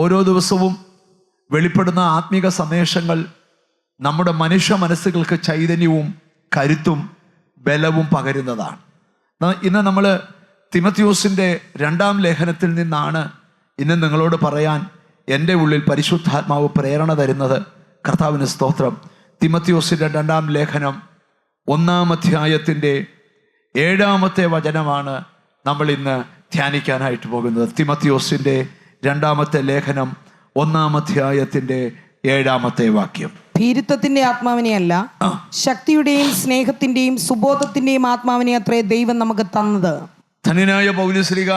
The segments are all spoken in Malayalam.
ഓരോ ദിവസവും വെളിപ്പെടുന്ന ആത്മീക സന്ദേശങ്ങൾ നമ്മുടെ മനുഷ്യ മനസ്സുകൾക്ക് ചൈതന്യവും കരുത്തും ബലവും പകരുന്നതാണ്. ഇന്ന് നമ്മൾ തിമത്തിയോസിൻ്റെ 2-ാം ലേഖനത്തിൽ നിന്നാണ് ഇന്ന് നിങ്ങളോട് പറയാൻ എൻ്റെ ഉള്ളിൽ പരിശുദ്ധാത്മാവ് പ്രേരണ തരുന്നത്. കർത്താവിന് സ്തോത്രം. തിമത്തിയോസിൻ്റെ 2-ാം ലേഖനം 1-ാം അധ്യായത്തിൻ്റെ 7-ാമത്തെ വചനമാണ് നമ്മൾ ഇന്ന് ധ്യാനിക്കാനായിട്ട് പോകുന്നത്. തിമത്തിയോസിൻ്റെ 2-ാമത്തെ ലേഖനം 1-ാം അധ്യായത്തിൻ്റെ 7-ാമത്തെ വാക്യം. ഭീരുത്വത്തിന്റെ ആത്മാവിനെയല്ല, ശക്തിയുടെയും സ്നേഹത്തിന്റെയും സുബോധത്തിന്റെയും ആത്മാവിനെ അത്രേ ദൈവം നമുക്ക് തന്നത്. ധന്യനായ പൗലോസ്ലീഹ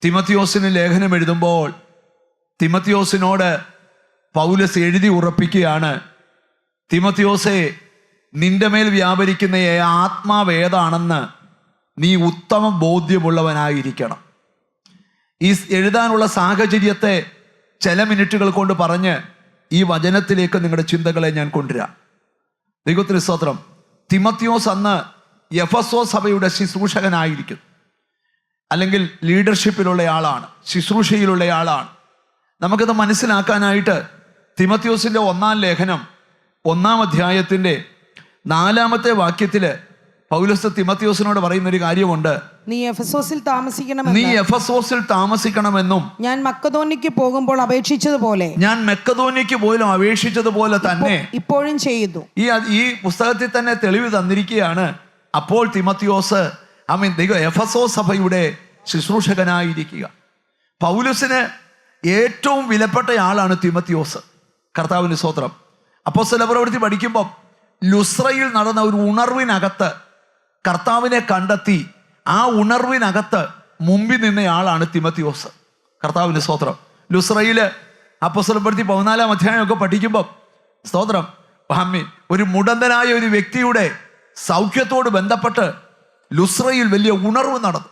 തിമത്തിയോസിന് ലേഖനം എഴുതുമ്പോൾ തിമത്തിയോസിനോട് പൗലോസ് എഴുതി ഉറപ്പിക്കുകയാണ്, തിമത്തിയോസേ, നിന്റെ മേൽ വ്യാപരിക്കുന്ന ആത്മാവ് ഏതാണെന്ന് നീ ഉത്തമ ബോധ്യമുള്ളവനായിരിക്കണം. ഈ എഴുതാനുള്ള സാഹചര്യത്തെ ചില മിനിറ്റുകൾ കൊണ്ട് പറഞ്ഞ് ഈ വചനത്തിലേക്ക് നിങ്ങളുടെ ചിന്തകളെ ഞാൻ കൊണ്ടുവരാം. ദൈവത്തിന് സ്തോത്രം. തിമത്തിയോസ് അന്ന് എഫെസോസ് സഭയുടെ ശുശ്രൂഷകനായിരിക്കും, അല്ലെങ്കിൽ ലീഡർഷിപ്പിലുള്ള ആളാണ്, ശുശ്രൂഷയിലുള്ള ആളാണ്. നമുക്കിത് മനസ്സിലാക്കാനായിട്ട് തിമത്തിയോസിൻ്റെ 1-ാം ലേഖനം 1-ാം അധ്യായത്തിൻ്റെ 4-ാമത്തെ വാക്യത്തിൽ പൗലോസ് തിമത്തിയോസിനോട് പറയുന്നൊരു കാര്യമുണ്ട്. നീ എഫെസോസിൽ താമസിക്കണമെന്നും ഞാൻ മക്കദോന്യയ്ക്ക് പോകുമ്പോൾ അപേക്ഷിച്ചതുപോലെ തന്നെ ഇപ്പോഴും ചെയ്യുന്നു. ഈ പുസ്തകത്തിൽ തന്നെ തെളിവ് തന്നിരിക്കുകയാണ്. അപ്പോൾ തിമത്തിയോസ് എഫെസോസ് സഭയുടെ ശുശ്രൂഷകനായിരിക്കുക. പൗലോസിന് ഏറ്റവും വിലപ്പെട്ട ആളാണ് തിമത്തിയോസ്. കർത്താവിന് സ്തോത്രം. അപ്പോസ്തല പ്രവൃത്തി പഠിക്കുമ്പോൾ ലുസ്രയിൽ നടന്ന ഒരു ഉണർവിനകത്ത് കർത്താവിനെ കണ്ടെത്തി ആ ഉണർവിനകത്ത് മുമ്പിൽ നിന്നയാളാണ് തിമത്തിയോസ്. കർത്താവിന് സ്തോത്രം. ലുസ്രയിൽ അപ്പോസ്തല പ്രവൃത്തി 14-ാം അധ്യായമൊക്കെ പഠിക്കുമ്പോൾ സ്തോത്രം, ഒരു മുടന്തനായ ഒരു വ്യക്തിയുടെ സൗഖ്യത്തോട് ബന്ധപ്പെട്ട് ലുസ്രയിൽ വലിയ ഉണർവ് നടന്നു.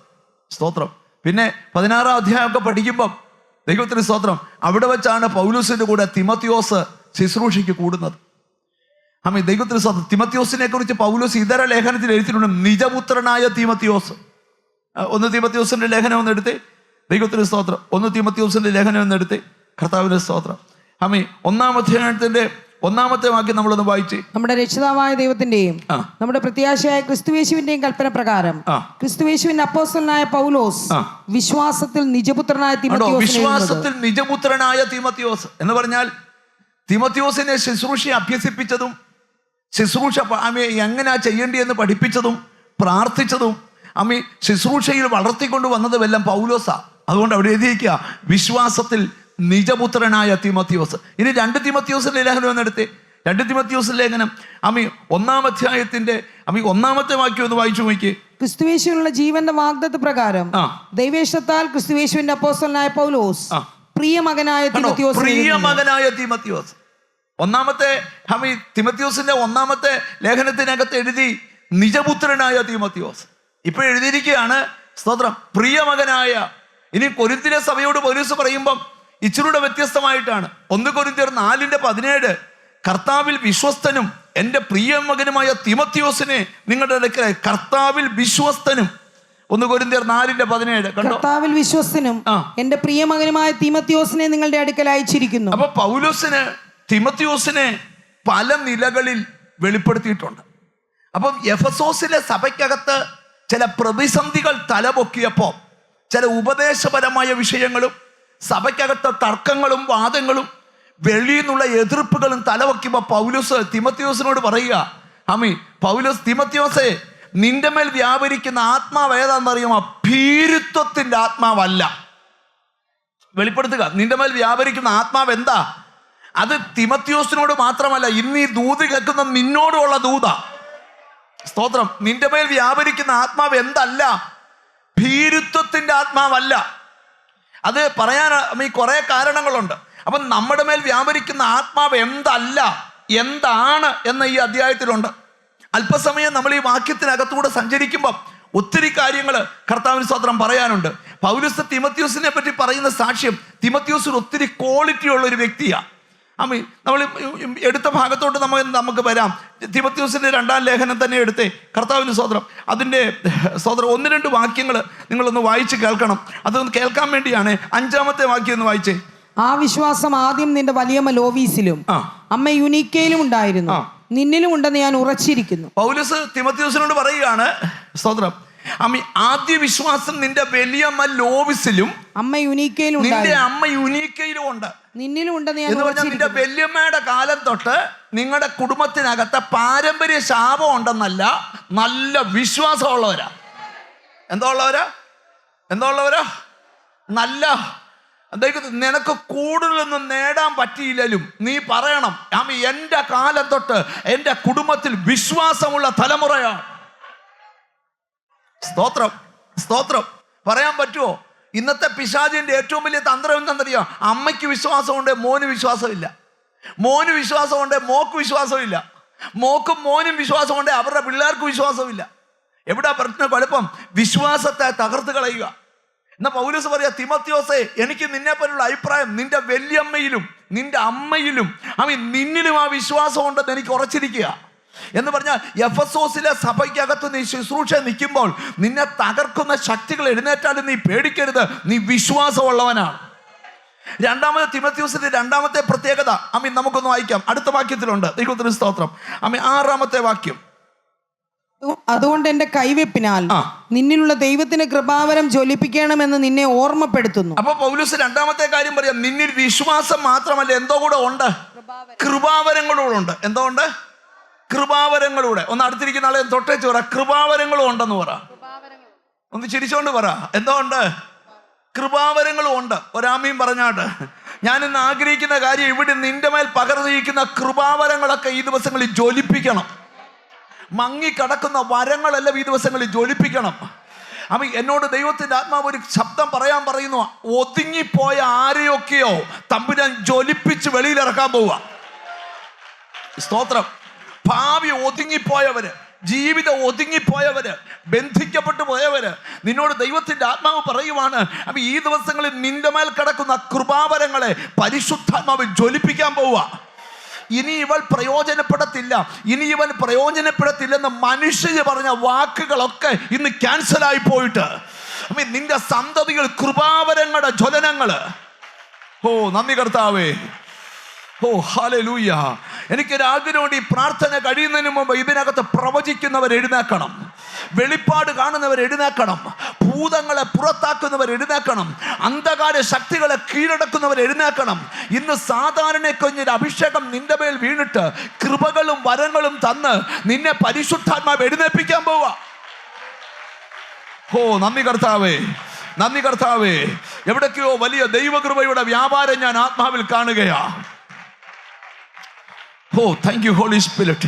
സ്തോത്രം. പിന്നെ 16-ാം അധ്യായമൊക്കെ പഠിക്കുമ്പം ദൈവത്തിന് സ്തോത്രം, അവിടെ വെച്ചാണ് പൗലോസിന്റെ കൂടെ തിമത്തിയോസ് ശുശ്രൂഷയ്ക്ക് കൂടുന്നത്. ദൈവത്തിന് സ്തോത്രം. തിമത്തിയോസിനെ കുറിച്ച് പൗലോസ് ഇതര ലേഖനത്തിൽ എഴുതിയിട്ടുണ്ട്, നിജപുത്രനായ തിമത്തിയോസ്. 1 തിമത്തിയോസിന്റെ ലേഖനം ഒന്ന് എടുത്ത്, ദൈവത്തിന് സ്തോത്രം. 1 തിമത്തിയോസിന്റെ ലേഖനം ഒന്ന് എടുത്ത്, കർത്താവിന്റെ സ്തോത്രം. 1-ാം അധ്യായത്തിന്റെ 1-ാമത്തെ വാക്യം നമ്മളൊന്ന് വായിച്ച്. നമ്മുടെ രക്ഷിതാവായ ദൈവത്തിന്റെയും നമ്മുടെ പ്രത്യാശയായ ക്രിസ്തുയേശുവിന്റെയും കൽപ്പന പ്രകാരം ക്രിസ്തുയേശുവിന്റെ അപ്പോസ്തലനായ പൗലോസ് വിശ്വാസത്തിൽ നിജപുത്രനായ തിമത്തിയോസ് എന്ന് പറഞ്ഞാൽ തിമത്തിയോസിനെ ശുശ്രൂഷ അഭ്യസിപ്പിച്ചതും ശുശ്രൂഷ എങ്ങനെയാ ചെയ്യേണ്ടിയെന്ന് പഠിപ്പിച്ചതും പ്രാർത്ഥിച്ചതും ശുശ്രൂഷയിൽ വളർത്തിക്കൊണ്ട് വന്നതുമെല്ലാം പൗലോസാ. അതുകൊണ്ട് അവിടെ എഴുതിയിരിക്കുക, വിശ്വാസത്തിൽ നിജപുത്രനായ തിമത്തിയോസ്. ഇനി 2 തിമത്തിയോസിന്റെ ലേഖനം എന്നെടുത്ത്, 2 തിമത്തിയോസിന്റെ ലേഖനം 1-ാം അധ്യായത്തിന്റെ 1-ാമത്തെ വാക്യം ഒന്ന് വായിച്ചു നോക്കി. ക്രിസ്തുയേശുവിനുള്ള ജീവന്റെ വാഗ്ദത്ത പ്രകാരം ദൈവേഷ്ടത്താൽ ക്രിസ്തുയേശുവിന്റെ അപ്പോസ്തലനായ പൗലോസ് പ്രിയമകനായ തിമത്തിയോസ്. 1-ാമത്തെ തിമത്തിയോസിന്റെ 1-ാമത്തെ ലേഖനത്തിനകത്ത് എഴുതി നിജപുത്രനായ തിമത്തിയോസ്. ഇപ്പൊ എഴുതിയിരിക്കുകയാണ് സ്തോത്രം, പ്രിയമകനായ. ഇനി കൊരിന്ത്യരെ സഭയോട് പൗലോസ് പറയുമ്പം ഇച്ചിരൂടെ വ്യത്യസ്തമായിട്ടാണ്. 1 കൊരിന്ത്യർ 4:17 കർത്താവിൽ വിശ്വസ്തനും എൻ്റെ പ്രിയമകനുമായ തിമത്തിയോസിനെ നിങ്ങളുടെ അടുക്കൽ. കർത്താവിൽ വിശ്വസ്തനും 1 കൊരിന്ത്യർ 4:17 കർത്താവിൽ വിശ്വസ്തനും എൻ്റെ പ്രിയമകനുമായ തിമത്തിയോസിനെ നിങ്ങളുടെ അടുക്കൽ അയച്ചിരിക്കുന്നു. അപ്പൊ പൗലോസിന് തിമത്തിയോസിനെ പല നിലകളിൽ വെളിപ്പെടുത്തിയിട്ടുണ്ട്. അപ്പം എഫെസോസിലെ സഭയ്ക്കകത്ത് ചില പ്രതിസന്ധികൾ തലപൊക്കിയപ്പോൾ ചില ഉപദേശപരമായ വിഷയങ്ങളും സഭയ്ക്കകത്ത് തർക്കങ്ങളും വാദങ്ങളും വെളിയിൽ നിന്നുള്ള എതിർപ്പുകളും തലവെക്കുമ്പോൾ പൗലോസ് തിമത്തിയോസിനോട് പറയുക, പൗലോസ്, തിമത്തിയോസേ, നിന്റെ മേൽ വ്യാപരിക്കുന്ന ആത്മാവ് ഏതാണെന്നറിയുമോ? ഭീരുത്വത്തിന്റെ ആത്മാവല്ല. വെളിപ്പെടുത്തുക, നിന്റെ മേൽ വ്യാപരിക്കുന്ന ആത്മാവ് എന്താ? അത് തിമത്തിയോസിനോട് മാത്രമല്ല, ഇന്ന് ഈ ദൂത് കേൾക്കുന്ന നിന്നോടുള്ള ദൂത. സ്തോത്രം. നിന്റെ മേൽ വ്യാപരിക്കുന്ന ആത്മാവ് എന്തല്ല? ഭീരുത്വത്തിന്റെ ആത്മാവല്ല. അത് പറയാൻ കുറെ കാരണങ്ങളുണ്ട്. അപ്പം നമ്മുടെ മേൽ വ്യാപരിക്കുന്ന ആത്മാവ് എന്തല്ല, എന്താണ് എന്ന ഈ അധ്യായത്തിലുണ്ട്. അല്പസമയം നമ്മൾ ഈ വാക്യത്തിനകത്തൂടെ സഞ്ചരിക്കുമ്പോൾ ഒത്തിരി കാര്യങ്ങൾ കർത്താവിന് സ്തോത്രം പറയാനുണ്ട്. പൗലോസ് തിമത്തിയോസിനെ പറ്റി പറയുന്ന സാക്ഷ്യം, തിമത്തിയോസിന് ഒത്തിരി ക്വാളിറ്റി ഉള്ള ഒരു വ്യക്തിയാണ്. നമ്മൾ എടുത്ത ഭാഗത്തോട്ട് നമുക്ക് വരാം. തിമത്തിയോസിന്റെ 2-ാം ലേഖനം തന്നെ എടുത്തേ, കർത്താവിന് സ്തോത്രം. അതിൻ്റെ സ്തോത്രം 1-2 വാക്യങ്ങൾ നിങ്ങളൊന്ന് വായിച്ച് കേൾക്കണം. അതൊന്ന് കേൾക്കാൻ വേണ്ടിയാണ് 5-ാമത്തെ വാക്യം ഒന്ന് വായിച്ചേ. ആ വിശ്വാസം ആദ്യം നിന്റെ വലിയമ്മ ലോവീസിലും അമ്മ യുനീക്കയിലും ഉണ്ടായിരുന്നു, നിന്നിലും ഉണ്ടെന്ന് ഞാൻ ഉറച്ചിരിക്കുന്നു. പൗലോസ് തിമോഥെയോസിനോട് പറയുകയാണ്, സ്തോത്രം, അമ്മ ആദ്യ വിശ്വാസം നിന്റെ വലിയമ്മ ലോവിസിലും അമ്മ യുനീക്കയിലും നിന്റെ അമ്മ യുനീക്കയിലും ഉണ്ട്, നിന്നിലും ഉണ്ടെന്ന് ഞാൻ എന്ന് പറഞ്ഞാൽ നിന്റെ വല്യമ്മയുടെ കാലം തൊട്ട് നിങ്ങളുടെ കുടുംബത്തിനകത്ത് പാരമ്പര്യ ശാപം ഉണ്ടെന്നല്ല, നല്ല വിശ്വാസമുള്ളവരാ. എന്താ ഉള്ളവരാ? നല്ല നിനക്ക് കൂടുതലൊന്നും നേടാൻ പറ്റിയില്ലെങ്കിലും നീ പറയണം, അമ്മ എൻ്റെ കാലം തൊട്ട് എൻ്റെ കുടുംബത്തിൽ വിശ്വാസമുള്ള തലമുറയാണ്. സ്തോത്രം പറയാൻ പറ്റുമോ? ഇന്നത്തെ പിശാചിന്റെ ഏറ്റവും വലിയ തന്ത്രം എന്താണെന്നറിയാം? അമ്മയ്ക്ക് വിശ്വാസമുണ്ട്, മോന് വിശ്വാസമില്ല. മോന് വിശ്വാസമുണ്ട്, മോക്ക് വിശ്വാസമില്ല. മോക്കും മോനും വിശ്വാസമുണ്ട്, അവരുടെ പിള്ളേർക്ക് വിശ്വാസമില്ല. എവിടാ പ്രശ്നം? കുഴപ്പം വിശ്വാസത്തെ തകർത്ത് കളയുക. എന്നാ പൗലോസ് പറയാ, തിമോഥെയോസേ, എനിക്ക് നിന്നെപ്പറ്റിയുള്ള അഭിപ്രായം നിന്റെ വല്യമ്മയിലും നിന്റെ അമ്മയിലും നിന്നിലും ആ വിശ്വാസം ഉണ്ടെന്ന് എനിക്ക് ഉറച്ചിരിക്കുക എന്ന് പറഞ്ഞാൽ, എഫെസോസിലെ സഭയ്ക്കകത്ത് നീ ശുശ്രൂഷ നിൽക്കുമ്പോൾ നിന്നെ തകർക്കുന്ന ശക്തികൾ എഴുന്നേറ്റാലും നീ പേടിക്കരുത്, നീ വിശ്വാസമുള്ളവനാണ്. രണ്ടാമത്തെ തിമോഥെയോസിന്റെ രണ്ടാമത്തെ പ്രത്യേകത നമുക്കൊന്ന് വായിക്കാം. അടുത്ത വാക്യത്തിലുണ്ട്. ദൈവത്തിന് സ്തോത്രം. 6-ാമത്തെ വാക്യം, അതുകൊണ്ട് എന്റെ കൈവെപ്പിനാൽ നിന്നിലുള്ള ദൈവത്തിന്റെ കൃപാവരം ജ്വലിപ്പിക്കണമെന്ന് നിന്നെ ഓർമ്മപ്പെടുത്തുന്നു. അപ്പൊ പൗലോസ് രണ്ടാമത്തെ കാര്യം പറയാം, നിന്നിൽ വിശ്വാസം മാത്രമല്ല, എന്തോ കൂടെ ഉണ്ട്, കൃപാവരങ്ങളൂടെ ഉണ്ട്. എന്തോ ഉണ്ട്? കൃപാവരങ്ങളൂടെ. ഒന്ന് അടുത്തിരിക്കുന്ന ആളെ തൊട്ടേച്ച് പറ, കൃപാവരങ്ങളും ഉണ്ടെന്ന് പറ. ഒന്ന് ചിരിച്ചോണ്ട് പറ, എന്തോ ഉണ്ട്? കൃപാവരങ്ങളും ഉണ്ട്. ഒരാമയും പറഞ്ഞാട്ട്. ഞാൻ ഇന്ന് ആഗ്രഹിക്കുന്ന കാര്യം, ഇവിടെ നിന്റെ മേൽ പകർന്നിരിക്കുന്ന കൃപാവരങ്ങളൊക്കെ ഈ ദിവസങ്ങളിൽ ജ്വലിപ്പിക്കണം. മങ്ങിക്കടക്കുന്ന വരങ്ങളെല്ലാം ഈ ദിവസങ്ങളിൽ ജ്വലിപ്പിക്കണം. എന്നോട് ദൈവത്തിന്റെ ആത്മാവ് ഒരു ശബ്ദം പറയുന്നു, ഒതുങ്ങിപ്പോയ ആരെയൊക്കെയോ തമ്പുരാൻ ജ്വലിപ്പിച്ച് വെളിയിലിറക്കാൻ പോവുക. സ്തോത്രം. ഭാവി ഒതുങ്ങിപ്പോയവര്, ജീവിതം ഒതുങ്ങിപ്പോയവര്, ബന്ധിക്കപ്പെട്ടു പോയവര്, നിന്നോട് ദൈവത്തിന്റെ ആത്മാവ് പറയുവാണ്, ഈ ദിവസങ്ങളിൽ നിന്റെ മേൽ കിടക്കുന്ന കൃപാവരങ്ങളെ പരിശുദ്ധാത്മാവ് ജ്വലിപ്പിക്കാൻ പോവുക. ഇനി ഇവൾ പ്രയോജനപ്പെടത്തില്ല, ഇനി ഇവൻ പ്രയോജനപ്പെടത്തില്ലെന്ന് മനുഷ്യര് പറഞ്ഞ വാക്കുകളൊക്കെ ഇന്ന് ക്യാൻസലായി പോയിട്ട് നിന്റെ സന്തതികൾ കൃപാവരങ്ങളുടെ ജ്വലനങ്ങള്. ഓ നന്ദി കർത്താവേ. ഓ ഹല്ലേലൂയ. എനിക്കൊരാഗ്രഹമുണ്ട്, ഈ പ്രാർത്ഥന കഴിയുന്നതിന് മുമ്പ് ഇതിനകത്ത് പ്രവചിക്കുന്നവർ എഴുന്നേക്കണം, വെളിപ്പാട് കാണുന്നവർ എഴുന്നേക്കണം, ഭൂതങ്ങളെ പുറത്താക്കുന്നവർ എഴുന്നേക്കണം, അന്ധകാര ശക്തികളെ കീഴടക്കുന്നവർ എഴുന്നേക്കണം. ഇന്ന് സാധാരണ കുഞ്ഞൊരു അഭിഷേകം നിന്റെ മേൽ വീണിട്ട് കൃപകളും വരങ്ങളും തന്ന് നിന്നെ പരിശുദ്ധാത്മാവ് എഴുന്നേൽപ്പിക്കാൻ പോവാ. ഓ നന്ദി കർത്താവേ. എവിടേക്കോ വലിയ ദൈവകൃപയുടെ വ്യാപാരം ഞാൻ ആത്മാവിൽ കാണുകയാ. ഓ താങ്ക് യു ഹോളി സ്പിരിറ്റ്.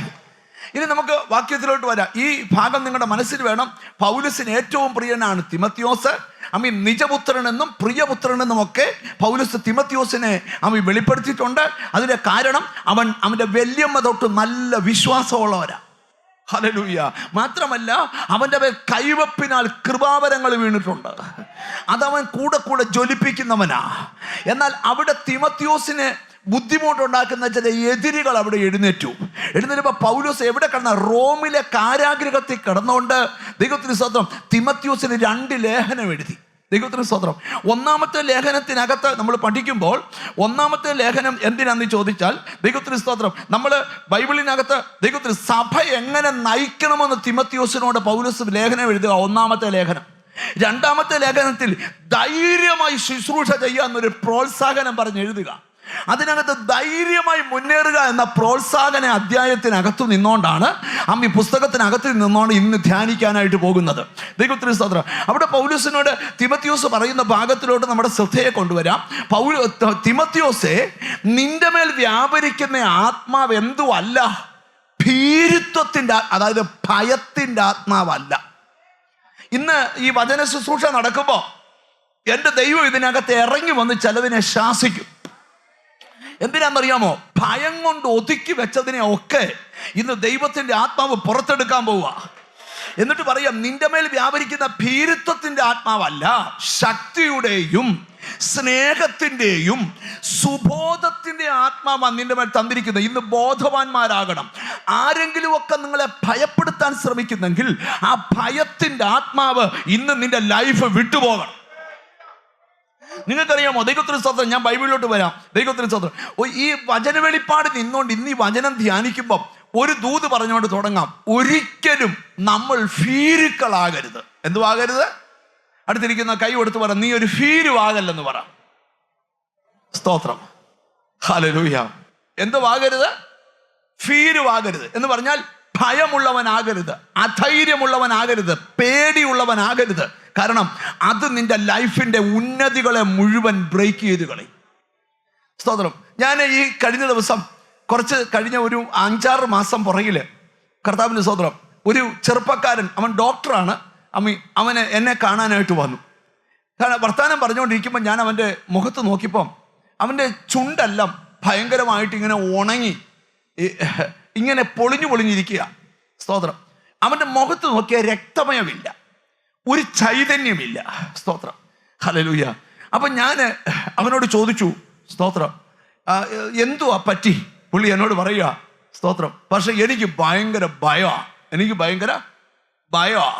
ഇനി നമുക്ക് വാക്യത്തിലോട്ട് വരാം. ഈ ഭാഗം നിങ്ങളുടെ മനസ്സിൽ വേണം. പൗലോസിന് ഏറ്റവും പ്രിയനാണ് തിമോഥെയോസ്. നിജപുത്രനെന്നും പ്രിയപുത്രനെന്നും ഒക്കെ പൗലോസ് തിമോഥെയോസിനെ വെളിപ്പെടുത്തിയിട്ടുണ്ട്. അതിന്റെ കാരണം അവന്റെ വല്യമ്മ തൊട്ട് നല്ല വിശ്വാസമുള്ളവരാ. ഹല്ലേലൂയ. മാത്രമല്ല അവന്റെ മേൽ കൈവപ്പിനാൽ കൃപാവരങ്ങൾ വീണിട്ടുണ്ട്. അതവൻ കൂടെ കൂടെ ജ്വലിപ്പിക്കുന്നവനാ. എന്നാൽ അവിടെ തിമോഥെയോസിന് ബുദ്ധിമുട്ടുണ്ടാക്കുന്ന ചില എതിരികൾ അവിടെ എഴുന്നേറ്റപ്പോൾ പൗലോസ് എവിടെ കിടന്ന? റോമിലെ കാരാഗൃഹത്തിൽ കിടന്നുകൊണ്ട് ദൈവത്തിന് സ്തോത്രം തിമോഥെയോസിന് 2 ലേഖനം എഴുതി. ദൈവത്തിന് സ്തോത്രം. 1-ാമത്തെ ലേഖനത്തിനകത്ത് നമ്മൾ പഠിക്കുമ്പോൾ 1-ാമത്തെ ലേഖനം എന്തിനാന്ന് ചോദിച്ചാൽ, ദൈവത്തിന് സ്തോത്രം, നമ്മൾ ബൈബിളിനകത്ത് ദൈവത്തിന് സഭ എങ്ങനെ നയിക്കണമെന്ന് തിമോഥെയോസിനോട് പൗലോസ് ലേഖനം എഴുതുക. 1-ാമത്തെ ലേഖനം. 2-ാമത്തെ ലേഖനത്തിൽ ധൈര്യമായി ശുശ്രൂഷ ചെയ്യാന്നൊരു പ്രോത്സാഹനം പറഞ്ഞ് എഴുതുക. അതിനകത്ത് ധൈര്യമായി മുന്നേറുക എന്ന പ്രോത്സാഹന അധ്യായത്തിനകത്തു നിന്നുകൊണ്ടാണ് പുസ്തകത്തിനകത്ത് നിന്നുകൊണ്ട് ഇന്ന് ധ്യാനിക്കാനായിട്ട് പോകുന്നത്. ദൈവത്തിന് സ്തോത്രം. അവിടെ പൗലോസിനോട് തിമോഥെയോസ് പറയുന്ന ഭാഗത്തിലോട്ട് നമ്മുടെ ശ്രദ്ധയെ കൊണ്ടുവരാം. തിമോഥെയോസേ, നിന്റെ മേൽ വ്യാപരിക്കുന്ന ആത്മാവ് എന്തുമല്ല, ഭീരുത്വത്തിന്റെ, അതായത് ഭയത്തിന്റെ ആത്മാവല്ല. ഇന്ന് ഈ വചന ശുശ്രൂഷ നടക്കുമ്പോൾ എൻ്റെ ദൈവം ഇതിനകത്ത് ഇറങ്ങി വന്ന് ചിലതിനെ ശാസിക്കും. എന്തിനാണെന്നറിയാമോ? ഭയം കൊണ്ട് ഒതുക്കി വെച്ചതിനെ ഒക്കെ ഇന്ന് ദൈവത്തിന്റെ ആത്മാവ് പുറത്തെടുക്കാൻ പോവുക. എന്നിട്ട് പറയാം, നിന്റെ മേൽ വ്യാപരിക്കുന്ന ഭീരുത്വത്തിന്റെ ആത്മാവല്ല, ശക്തിയുടെയും സ്നേഹത്തിൻ്റെയും സുബോധത്തിന്റെ ആത്മാവാണ് നിന്റെ മേൽ തന്നിരിക്കുന്നത്. ഇന്ന് ബോധവാന്മാരാകണം. ആരെങ്കിലും ഒക്കെ നിങ്ങളെ ഭയപ്പെടുത്താൻ ശ്രമിക്കുന്നെങ്കിൽ ആ ഭയത്തിന്റെ ആത്മാവ് ഇന്ന് നിന്റെ ലൈഫ് വിട്ടുപോകണം. നിങ്ങൾക്കറിയാമോ? ദൈവത്തിന് സ്തോത്രം. ഞാൻ ബൈബിളിലോട്ട് വരാം. ദൈവത്തിന് സ്തോത്രം. ഈ വചന വെളിപ്പാട് നിന്നുകൊണ്ട് ഇന്ന് ഈ വചനം ധ്യാനിക്കുമ്പം ഒരു ദൂത് പറഞ്ഞുകൊണ്ട് തുടങ്ങാം. ഒരിക്കലും നമ്മൾ ഭീരുക്കളാകരുത്. എന്തുവാകരുത്? അടുത്തിരിക്കുന്ന കൈ കൊടുത്ത് പറ, നീ ഒരു ഭീരുവാകല്ലെന്ന് പറ. സ്തോത്രം. ഹല്ലേലൂയ. എന്തുവാകരുത്? ഭീരുവാകരുത് എന്ന് പറഞ്ഞാൽ ഭയമുള്ളവനാകരുത്, അധൈര്യമുള്ളവനാകരുത്, പേടിയുള്ളവനാകരുത്. കാരണം അത് നിന്റെ ലൈഫിന്റെ ഉന്നതികളെ മുഴുവൻ ബ്രേക്ക് ചെയ്ത് കളയും. സ്തോത്രം. ഞാൻ ഈ കഴിഞ്ഞ ദിവസം കഴിഞ്ഞ ഒരു 5-6 മാസം പുറകില്, കർത്താവിന്റെ സ്തോത്രം, ഒരു ചെറുപ്പക്കാരൻ, അവൻ ഡോക്ടറാണ്. അവന് എന്നെ കാണാനായിട്ട് വന്നു. കാരണം വർത്താനം പറഞ്ഞുകൊണ്ടിരിക്കുമ്പോൾ ഞാൻ അവൻ്റെ മുഖത്ത് നോക്കിയപ്പം അവൻ്റെ ചുണ്ടെല്ലാം ഭയങ്കരമായിട്ട് ഇങ്ങനെ ഉണങ്ങി ഇങ്ങനെ പൊളിഞ്ഞിരിക്കുക. സ്തോത്രം. അവൻ്റെ മുഖത്ത് നോക്കിയാൽ രക്തമയമില്ല, ഒരു ചൈതന്യമില്ല. സ്തോത്രം. ഹല്ലേലൂയ. അപ്പം ഞാൻ അവനോട് ചോദിച്ചു, സ്തോത്രം, എന്തുവാ പറ്റി? പുള്ളി എന്നോട് പറയുക, സ്തോത്രം, പക്ഷെ എനിക്ക് ഭയങ്കര ഭയമാ.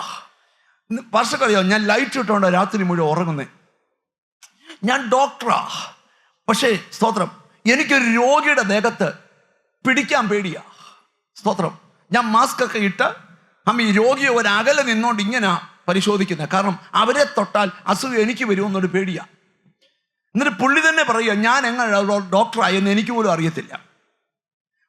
പക്ഷക്കറിയോ, ഞാൻ ലൈറ്റ് ഇട്ടുകൊണ്ട് രാത്രി മുഴുവൻ ഉറങ്ങുന്നേ. ഞാൻ ഡോക്ടറാ, പക്ഷേ സ്തോത്രം, എനിക്കൊരു രോഗിയുടെ ദേഹത്ത് പിടിക്കാൻ പേടിയാ. സ്തോത്രം. ഞാൻ മാസ്ക് ഒക്കെ ഇട്ട് ഈ രോഗിയെ ഒരകലെ നിന്നോണ്ട് ഇങ്ങനെ പരിശോധിക്കുന്നത്. കാരണം അവരെ തൊട്ടാൽ അസുഖം എനിക്ക് വരുമെന്നൊരു പേടിയാ. എന്നിട്ട് പുള്ളി തന്നെ പറയുക, ഞാൻ എങ്ങനെ ഡോക്ടറായെന്ന് എനിക്ക് പോലും അറിയത്തില്ല.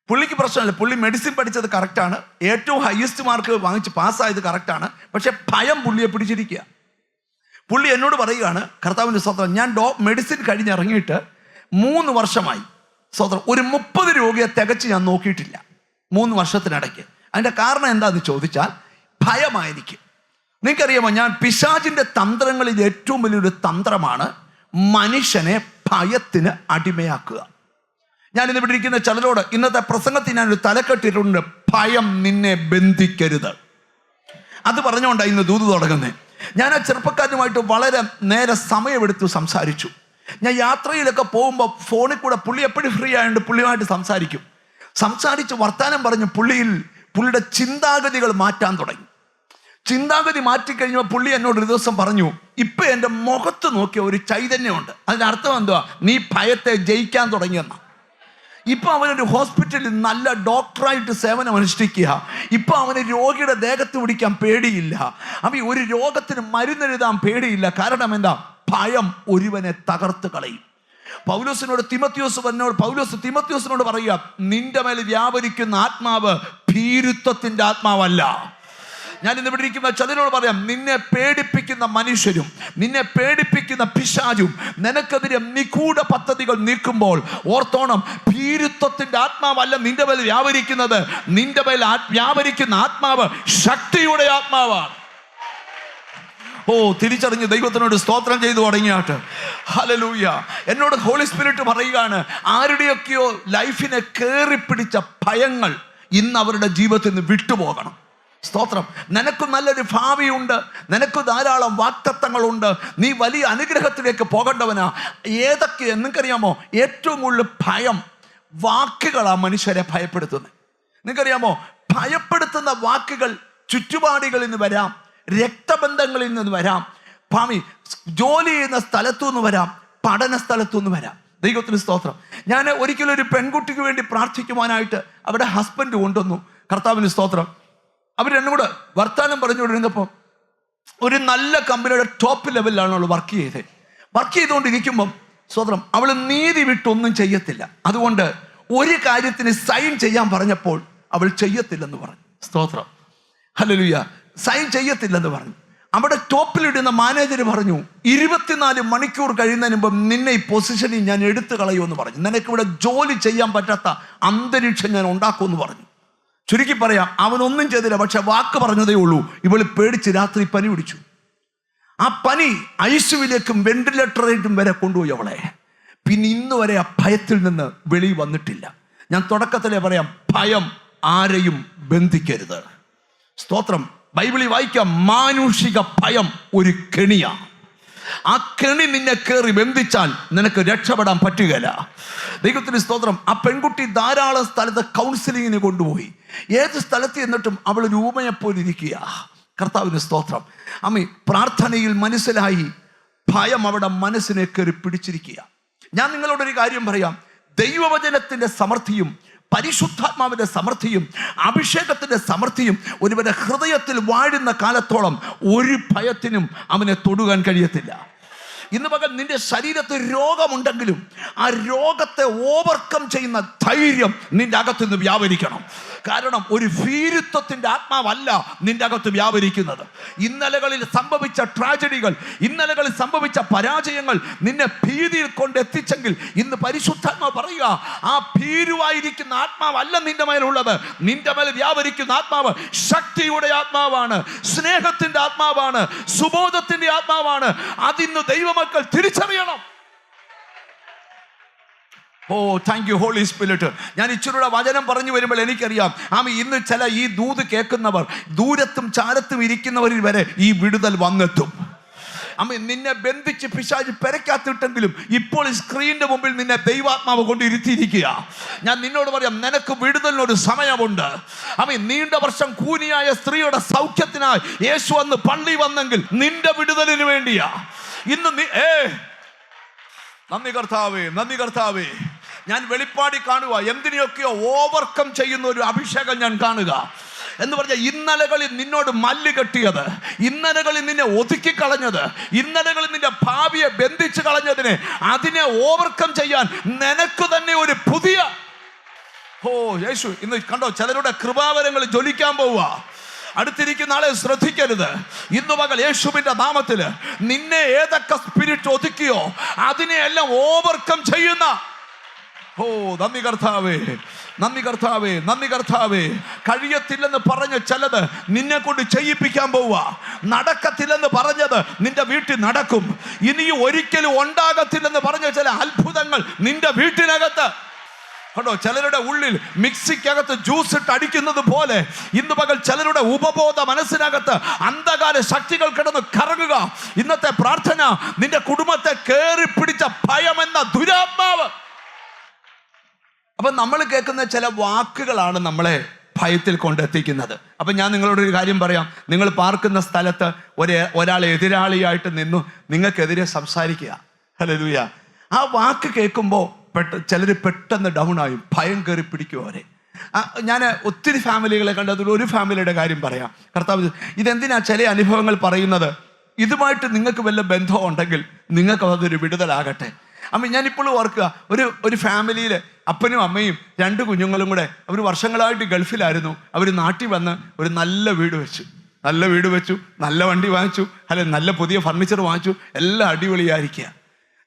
പുള്ളിക്ക് പ്രശ്നമില്ല, പുള്ളി മെഡിസിൻ പഠിച്ചത് കറക്റ്റാണ്, ഏറ്റവും ഹയസ്റ്റ് മാർക്ക് വാങ്ങിച്ച് പാസ്സായത് കറക്റ്റാണ്. പക്ഷെ ഭയം പുള്ളിയെ പിടിച്ചിരിക്കുക. പുള്ളി എന്നോട് പറയുകയാണ്, കർത്താവിൻ്റെ സ്തോത്രം, ഞാൻ മെഡിസിൻ കഴിഞ്ഞിറങ്ങിയിട്ട് 3 വർഷമായി. സ്തോത്രം. ഒരു 30 രോഗിയെ തികച്ച് ഞാൻ നോക്കിയിട്ടില്ല 3 വർഷത്തിനിടയ്ക്ക്. അതിൻ്റെ കാരണം എന്താണെന്ന് ചോദിച്ചാൽ ഭയമായിരിക്ക്. നിങ്ങൾക്കറിയാമോ, ഞാൻ പിശാചിൻ്റെ തന്ത്രങ്ങളിൽ ഏറ്റവും വലിയൊരു തന്ത്രമാണ് മനുഷ്യനെ ഭയത്തിന് അടിമയാക്കുക. ഞാനിന്ന് ഇവിടെ ഇരിക്കുന്ന ചിലരോട് ഇന്നത്തെ പ്രസംഗത്തിൽ ഞാനൊരു തലക്കെട്ടിട്ടുണ്ട്, ഭയം നിന്നെ ബന്ധിക്കരുത്. അത് പറഞ്ഞുകൊണ്ടാണ് ഇന്ന് ദൂത് തുടങ്ങുന്നത്. ഞാൻ ആ ചെറുപ്പക്കാരനുമായിട്ട് വളരെ നേരെ സമയമെടുത്ത് സംസാരിച്ചു. ഞാൻ യാത്രയിലൊക്കെ പോകുമ്പോൾ ഫോണിൽ കൂടെ, പുള്ളി എപ്പോഴും ഫ്രീ ആയതുകൊണ്ട് പുള്ളിയുമായിട്ട് സംസാരിച്ച് വർത്താനം പറഞ്ഞ് പുള്ളിയുടെ ചിന്താഗതികൾ മാറ്റാൻ തുടങ്ങി. ചിന്താഗതി മാറ്റിക്കഴിഞ്ഞപ്പോൾ പുള്ളി എന്നോട് ഒരു ദിവസം പറഞ്ഞു, ഇപ്പം എൻ്റെ മുഖത്ത് നോക്കിയ ഒരു ചൈതന്യമുണ്ട്. അതിൻ്റെ അർത്ഥം എന്തുവാ? നീ ഭയത്തെ ജയിക്കാൻ തുടങ്ങിയെന്നാ. ഇപ്പം അവനൊരു ഹോസ്പിറ്റലിൽ നല്ല ഡോക്ടറായിട്ട് സേവനം അനുഷ്ഠിക്കുക. ഇപ്പം അവന് രോഗിയുടെ ദേഹത്ത് പിടിക്കാൻ പേടിയില്ല. ഒരു രോഗത്തിന് മരുന്നെഴുതാൻ പേടിയില്ല. കാരണം എന്താ? ഭയം ഒരുവനെ തകർത്ത് കളയും. പൗലോസ് തിമോത്തിയോസിനോട് പറയുക, നിന്റെ മേൽ വ്യാപരിക്കുന്ന ആത്മാവ് ഭീരുത്വത്തിന്റെ ആത്മാവല്ല. ഞാൻ ഇന്ന് ഇവിടെ ഇരിക്കുന്ന ചിലരോട് പറയാം, നിന്നെ പേടിപ്പിക്കുന്ന മനുഷ്യരും നിന്നെ പേടിപ്പിക്കുന്ന പിശാചും നിനക്കെതിരെ നിഗൂഢ പദ്ധതികൾ നീക്കുമ്പോൾ ഓർത്തോണം, ഭീരുത്വത്തിന്റെ ആത്മാവല്ല നിന്റെ മേൽ വ്യാപരിക്കുന്നത്. നിന്റെ മേൽ വ്യാപരിക്കുന്ന ആത്മാവ് ശക്തിയുടെ ആത്മാവാണ്. തിരിച്ചറിഞ്ഞ് ദൈവത്തിനോട് സ്തോത്രം ചെയ്തു തുടങ്ങിയാട്ട്. ഹല്ലേലൂയ. എന്നോട് ഹോളി സ്പിരിറ്റ് പറയുകയാണ്, ആരുടെയൊക്കെയോ ലൈഫിനെ കയറിപ്പിടിച്ച ഭയങ്ങൾ ഇന്ന് അവരുടെ ജീവിതത്തിൽ നിന്ന് വിട്ടുപോകണം. സ്തോത്രം. നിനക്ക് നല്ലൊരു ഭാവിയുണ്ട്, നിനക്ക് ധാരാളം വാഗ്ദത്തങ്ങളുണ്ട്, നീ വലിയ അനുഗ്രഹത്തിലേക്ക് പോകേണ്ടവനാ. ഏതൊക്കെ നിങ്ങൾക്കറിയാമോ? ഏറ്റവും കൂടുതൽ ഭയം വാക്കുകളാണ് മനുഷ്യരെ ഭയപ്പെടുത്തുന്നത്. നിങ്ങൾക്കറിയാമോ? ഭയപ്പെടുത്തുന്ന വാക്കുകൾ ചുറ്റുപാടുകളിൽ നിന്ന് വരാം, രക്തബന്ധങ്ങളിൽ നിന്ന് വരാം, ജോലി ചെയ്യുന്ന സ്ഥലത്തു നിന്ന് വരാം, പഠന സ്ഥലത്തു നിന്ന് വരാം. ദൈവത്തിന് സ്തോത്രം. ഞാൻ ഒരിക്കലും ഒരു പെൺകുട്ടിക്ക് വേണ്ടി പ്രാർത്ഥിക്കുവാനായിട്ട് അവിടെ ഹസ്ബൻഡ് കൊണ്ടുവന്നു. കർത്താവിന് സ്തോത്രം. അവർ എന്നോട് വർത്താനം പറഞ്ഞുകൊണ്ടിരുന്നപ്പോൾ ഒരു നല്ല കമ്പനിയുടെ ടോപ്പ് ലെവലിലാണ് അവൾ വർക്ക് ചെയ്തുകൊണ്ടിരിക്കുമ്പം സ്തോത്രം, അവൾ നീതി വിട്ടൊന്നും ചെയ്യത്തില്ല. അതുകൊണ്ട് ഒരു കാര്യത്തിന് സൈൻ ചെയ്യാൻ പറഞ്ഞപ്പോൾ അവൾ ചെയ്യത്തില്ലെന്ന് പറഞ്ഞു. സ്തോത്രം. ഹല്ലേലൂയ. സൈൻ ചെയ്യത്തില്ലെന്ന് പറഞ്ഞു. അവിടെ ടോപ്പിലിടുന്ന മാനേജർ പറഞ്ഞു, 24 മണിക്കൂർ കഴിയുന്നതിന് മുമ്പ് നിന്നെ ഈ പൊസിഷനിൽ ഞാൻ എടുത്തു കളയുമെന്ന് പറഞ്ഞു. നിനക്കിവിടെ ജോലി ചെയ്യാൻ പറ്റാത്ത അന്തരീക്ഷം ഞാൻ ഉണ്ടാക്കുമെന്ന് പറഞ്ഞു. ചുരുക്കി പറയാം, അവനൊന്നും ചെയ്തില്ല, പക്ഷെ വാക്ക് പറഞ്ഞതേ ഉള്ളൂ. ഇവൾ പേടിച്ച് രാത്രി പനി പിടിച്ചു. ആ പനി ഐസിയുവിലേക്കും വെന്റിലേറ്ററിലേക്കും വരെ കൊണ്ടുപോയി അവളെ. പിന്നെ ഇന്ന് വരെ ആ ഭയത്തിൽ നിന്ന് വെളി വന്നിട്ടില്ല. ഞാൻ തുടക്കത്തിലേ പറയാം, ഭയം ആരെയും ബന്ധിക്കരുത്. സ്തോത്രം. ബൈബിളിൽ വായിക്കാം, മാനുഷിക ഭയം ഒരു കെണിയാണ്. ആ കെണി നിന്നെ കയറി ബന്ധിച്ചാൽ നിനക്ക് രക്ഷപ്പെടാൻ പറ്റുകയില്ല. ദൈവത്തിന് സ്തോത്രം. ആ പെൺകുട്ടി ധാരാളം സ്ഥലത്ത് കൗൺസിലിങ്ങിന് കൊണ്ടുപോയി. ഏത് സ്ഥലത്ത് എന്നിട്ടും അവൾ രൂപയെപ്പോലെ ഇരിക്കുക. കർത്താവിന് സ്തോത്രം. പ്രാർത്ഥനയിൽ മനസ്സിലായി ഭയം അവിടെ മനസ്സിനെ കയറി പിടിച്ചിരിക്കുക. ഞാൻ നിങ്ങളോടൊരു കാര്യം പറയാം. ദൈവവചനത്തിൻ്റെ സമൃദ്ധിയും പരിശുദ്ധാത്മാവിൻ്റെ സമൃദ്ധിയും അഭിഷേകത്തിൻ്റെ സമൃദ്ധിയും ഒരുവന്റെ ഹൃദയത്തിൽ വാഴുന്ന കാലത്തോളം ഒരു ഭയത്തിനും അവനെ തൊടുവാൻ കഴിയത്തില്ല. ഇന്ന് പകൽ നിന്റെ ശരീരത്തിൽ രോഗമുണ്ടെങ്കിലും ആ രോഗത്തെ ഓവർകം ചെയ്യുന്ന ധൈര്യം നിന്റെ അകത്ത് നിന്ന് വ്യാപരിക്കണം. കാരണം ഒരു ഭീരുത്വത്തിൻ്റെ ആത്മാവല്ല നിന്റെ അകത്ത് വ്യാപരിക്കുന്നത്. ഇന്നലകളിൽ സംഭവിച്ച ട്രാജഡികൾ, ഇന്നലകളിൽ സംഭവിച്ച പരാജയങ്ങൾ നിന്നെ ഭീതിയിൽ കൊണ്ടെത്തിച്ചെങ്കിൽ ഇന്ന് പരിശുദ്ധാത്മാവ് പറയുക, ആ ഭീരുവായിരിക്കുന്ന ആത്മാവല്ല നിന്റെ മേലുള്ളത്. നിന്റെ മേൽ വ്യാപരിക്കുന്ന ആത്മാവ് ശക്തിയുടെ ആത്മാവാണ്, സ്നേഹത്തിൻ്റെ ആത്മാവാണ്, സുബോധത്തിൻ്റെ ആത്മാവാണ്. അതിന്ന് ദൈവമക്കൾ തിരിച്ചറിയണം. ഓ താങ്ക് യു ഹോളി സ്പിരിറ്റ്. ഞാൻ ഇച്ചിരിയുടെ വചനം പറഞ്ഞു വരുമ്പോൾ എനിക്കറിയാം ഇന്ന് ചില ഈ ദൂത് കേൾക്കുന്നവർ, ദൂരത്തും ചാരത്തും ഇരിക്കുന്നവരിൽ വരെ ഈ വിടുതൽ വന്നെത്തും. നിന്നെ ബന്ധിച്ച് പിശാച് പെരക്കാത്തിട്ടെങ്കിലും ഇപ്പോൾ സ്ക്രീനിന്റെ മുമ്പിൽ നിന്നെ ദൈവാത്മാവ് കൊണ്ട് ഇരുത്തിയിരിക്കുക. ഞാൻ നിന്നോട് പറയാം, നിനക്ക് വിടുതലിനൊരു സമയമുണ്ട്. നീണ്ട വർഷം കൂനിയായ സ്ത്രീയുടെ സൗഖ്യത്തിനായി യേശു അന്ന് പള്ളി വന്നെങ്കിൽ നിന്റെ വിടുതലിന് വേണ്ടിയാ. ഇന്ന് നന്ദി കർത്താവേ, നന്ദി കർത്താവേ. ഞാൻ വെളിപ്പാടി കാണുക, എന്തിനെയൊക്കെയോ ഓവർകം ചെയ്യുന്ന ഒരു അഭിഷേകം ഞാൻ കാണുക. എന്ന് പറഞ്ഞാൽ ഇന്നലകളിൽ നിന്നോട് മല്ല് കെട്ടിയത്, ഇന്നലകളിൽ നിന്നെ ഒതുക്കി കളഞ്ഞത്, ഇന്നലകളിൽ നിന്റെ ഭാവിയെ ബന്ധിച്ച് കളഞ്ഞതിനെ, അതിനെ ഓവർകം ചെയ്യാൻ നിനക്ക് തന്നെ ഒരു പുതിയ യേശു ഇന്ന് കണ്ടോ, ചിലരുടെ കൃപാവരങ്ങൾ ജ്വലിക്കാൻ പോവുക. അടുത്തിരിക്കുന്ന ആളെ ശ്രദ്ധിക്കരുത്. ഇന്നു പകൽ യേശുവിന്റെ നാമത്തിൽ നിന്നെ ഏതൊക്കെ സ്പിരിറ്റ് ഒതുക്കിയോ അതിനെയെല്ലാം ഓവർകം ചെയ്യുന്ന നന്ദി കർത്താവേ, നന്ദി കർത്താവേ, നന്ദി കർത്താവേ. കഴിയത്തില്ലെന്ന് പറഞ്ഞ ചിലത് നിന്നെ കൊണ്ട് ചെയ്യിപ്പിക്കാൻ പോവുക. നടക്കത്തില്ലെന്ന് പറഞ്ഞത് നിന്റെ വീട്ടിൽ നടക്കും. ഇനിയും ഒരിക്കലും ഉണ്ടാകത്തില്ലെന്ന് പറഞ്ഞ ചില അത്ഭുതങ്ങൾ നിന്റെ വീട്ടിനകത്ത് കണ്ടോ. ചിലരുടെ ഉള്ളിൽ മിക്സിക്കകത്ത് ജ്യൂസ് ഇട്ട് അടിക്കുന്നത് പോലെ ഇന്ന് പകൽ ചിലരുടെ ഉപബോധ മനസ്സിനകത്ത് അന്ധകാര ശക്തികൾ കിടന്ന് കറങ്ങുക. ഇന്നത്തെ പ്രാർത്ഥന നിന്റെ കുടുംബത്തെ കേറി പിടിച്ച ഭയമെന്ന ദുരാത്മാവ്. അപ്പൊ നമ്മൾ കേൾക്കുന്ന ചില വാക്കുകളാണ് നമ്മളെ ഭയത്തിൽ കൊണ്ടെത്തിക്കുന്നത്. അപ്പം ഞാൻ നിങ്ങളോടൊരു കാര്യം പറയാം. നിങ്ങൾ പാർക്കുന്ന സ്ഥലത്ത് ഒരാൾ എതിരാളിയായിട്ട് നിന്നു നിങ്ങൾക്കെതിരെ സംസാരിക്കുക. ഹല്ലേലൂയ. ആ വാക്ക് കേൾക്കുമ്പോൾ ചിലർ പെട്ടെന്ന് ഡൗൺ ആയും, ഭയം കയറി പിടിക്കും അവരെ. ഞാൻ ഒത്തിരി ഫാമിലികളെ കണ്ട് അതിൽ ഒരു ഫാമിലിയുടെ കാര്യം പറയാം. കർത്താവ് ഇതെന്തിനാ ചില അനുഭവങ്ങൾ പറയുന്നത്? ഇതുമായിട്ട് നിങ്ങൾക്ക് വല്ല ബന്ധം ഉണ്ടെങ്കിൽ നിങ്ങൾക്ക് അതൊരു വിടുതലാകട്ടെ. ഞാനിപ്പോഴും ഓർക്കുക, ഒരു ഫാമിലിയിൽ അപ്പനും അമ്മയും 2 കുഞ്ഞുങ്ങളും കൂടെ അവർ വർഷങ്ങളായിട്ട് ഗൾഫിലായിരുന്നു. അവർ നാട്ടിൽ വന്ന് ഒരു നല്ല വീട് വെച്ചു, നല്ല വണ്ടി വാങ്ങിച്ചു, നല്ല പുതിയ ഫർണിച്ചർ വാങ്ങിച്ചു, എല്ലാം അടിപൊളിയായിരിക്കുക.